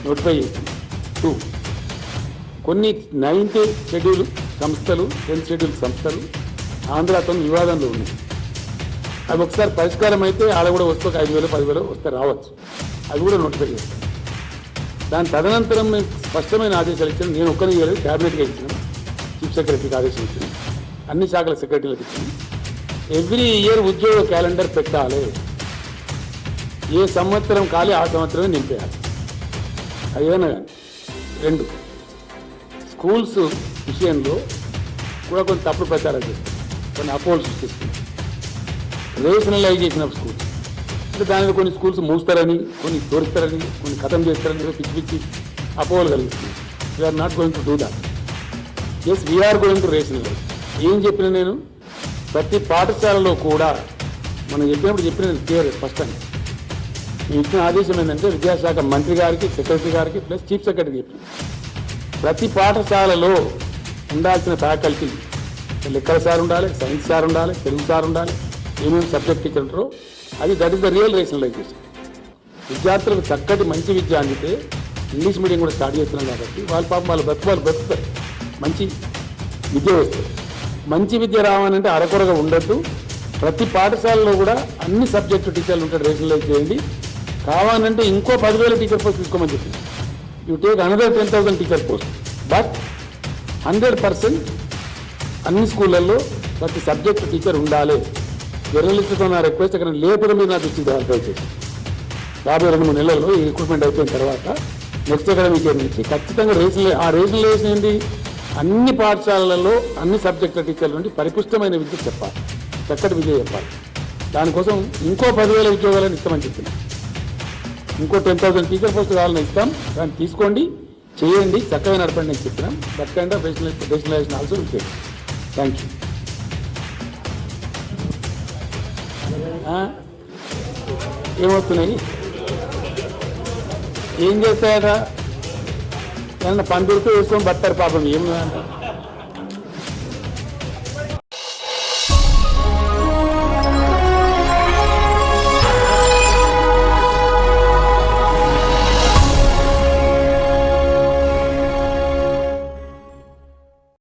నోటిఫై చేసినాం. 2 కొన్ని 9th షెడ్యూల్ సంస్థలు, 10th షెడ్యూల్ సంస్థలు ఆంధ్రాతో వివాదంలో ఉన్నాయి. అవి ఒకసారి పరిష్కారం అయితే ఆడ కూడా వస్తే 5,000 10,000 వస్తే రావచ్చు. అవి కూడా నోటిఫై చేస్తాం. దాని తదనంతరం మేము స్పష్టమైన ఆదేశాలు ఇచ్చాను. నేను ఒక్కరిని ఇవ్వలేదు, క్యాబినెట్గా ఇచ్చినాం, చీఫ్ సెక్రటరీకి ఆదేశం ఇచ్చినాం, అన్ని శాఖల సెక్రటరీలకు ఇచ్చినాం. ఎవ్రీ ఇయర్ ఉద్యోగ క్యాలెండర్ పెట్టాలి. ఏ సంవత్సరం ఖాళీ ఆ సంవత్సరమే నింపేయాలి. అదేనా కానీ. 2 స్కూల్స్ విషయంలో కూడా కొన్ని తప్పుడు ప్రచారం చేస్తారు, కొన్ని అపోహలు సృష్టిస్తుంది. రేషనలైజేషన్ ఆఫ్ స్కూల్స్ అంటే దానిలో కొన్ని స్కూల్స్ మూస్తారని, కొన్ని తోరిస్తారని, కొన్ని ఖతం చేస్తారని పిచ్చి పిచ్చి అపోహలు కలిగిస్తుంది. We're not going to do that. Yes, we're going to rationalise. ఏం చెప్పిన నేను ప్రతి పాఠశాలలో కూడా మనం చెప్పినప్పుడు చెప్పిన క్లియర్ స్పష్టంగా మేము ఇచ్చిన ఆదేశం ఏంటంటే విద్యాశాఖ మంత్రి గారికి, సెక్రటరీ గారికి ప్లస్ చీఫ్ సెక్రటరీ చెప్పిన ప్రతి పాఠశాలలో ఉండాల్సిన ఫ్యాకల్టీ లెక్కల సార్ ఉండాలి, సైన్స్ సార్ ఉండాలి, తెలుగు సార్ ఉండాలి, ఏమేమి సబ్జెక్ట్ టీచర్ ఉంటారో అది that is the real rationalisation. విద్యార్థులకు చక్కటి మంచి విద్య అందితే ఇంగ్లీష్ మీడియం కూడా స్టార్ట్ చేస్తున్నాం కాబట్టి వాళ్ళ పాపం వాళ్ళు బ్రతుకుతారు, మంచి విద్య వస్తుంది. మంచి విద్య రావాలంటే అరకొరగా ఉండొద్దు. ప్రతి పాఠశాలలో కూడా అన్ని సబ్జెక్టు టీచర్లు ఉంటారు, రేషనలైజ్ చేయండి. కావాలంటే ఇంకో 10,000 టీచర్ పోస్ట్ తీసుకోమని చెప్పింది. You take another 10,000 teacher post, but 100% అన్ని స్కూళ్ళల్లో ప్రతి సబ్జెక్టు టీచర్ ఉండాలి. జర్నలిస్టుతో నా రిక్వెస్ట్ అక్కడ లేపల మీద నా దృష్టి చేసి రాబోయే 2-3 నెలల్లో ఈ రిక్రూట్మెంట్ అయిపోయిన తర్వాత నెక్స్ట్ అకాడమిక్ ఇయర్ నుంచి ఖచ్చితంగా రేషనలైజేషన్ ఏంటి, అన్ని పాఠశాలలలో అన్ని సబ్జెక్టుల టీచర్ల నుండి పరిపుష్టమైన విద్య చెప్పాలి, చక్కటి విద్య చెప్పాలి. దానికోసం ఇంకో 10,000 ఉద్యోగాలను ఇస్తామని చెప్పింది. ఇంకో 10,000 టీచర్ పోస్ట్ కావాలని ఇస్తాం, దాన్ని తీసుకోండి, చేయండి, చక్కగా నడపండి అని చెప్పినాం. That kind of rationalisation also will take. Thank you. ఏమవుతున్నాయి, ఏం చేస్తాయట, ఏమన్నా పందులతో వేసుకొని బతారు పాపం, ఏమన్నా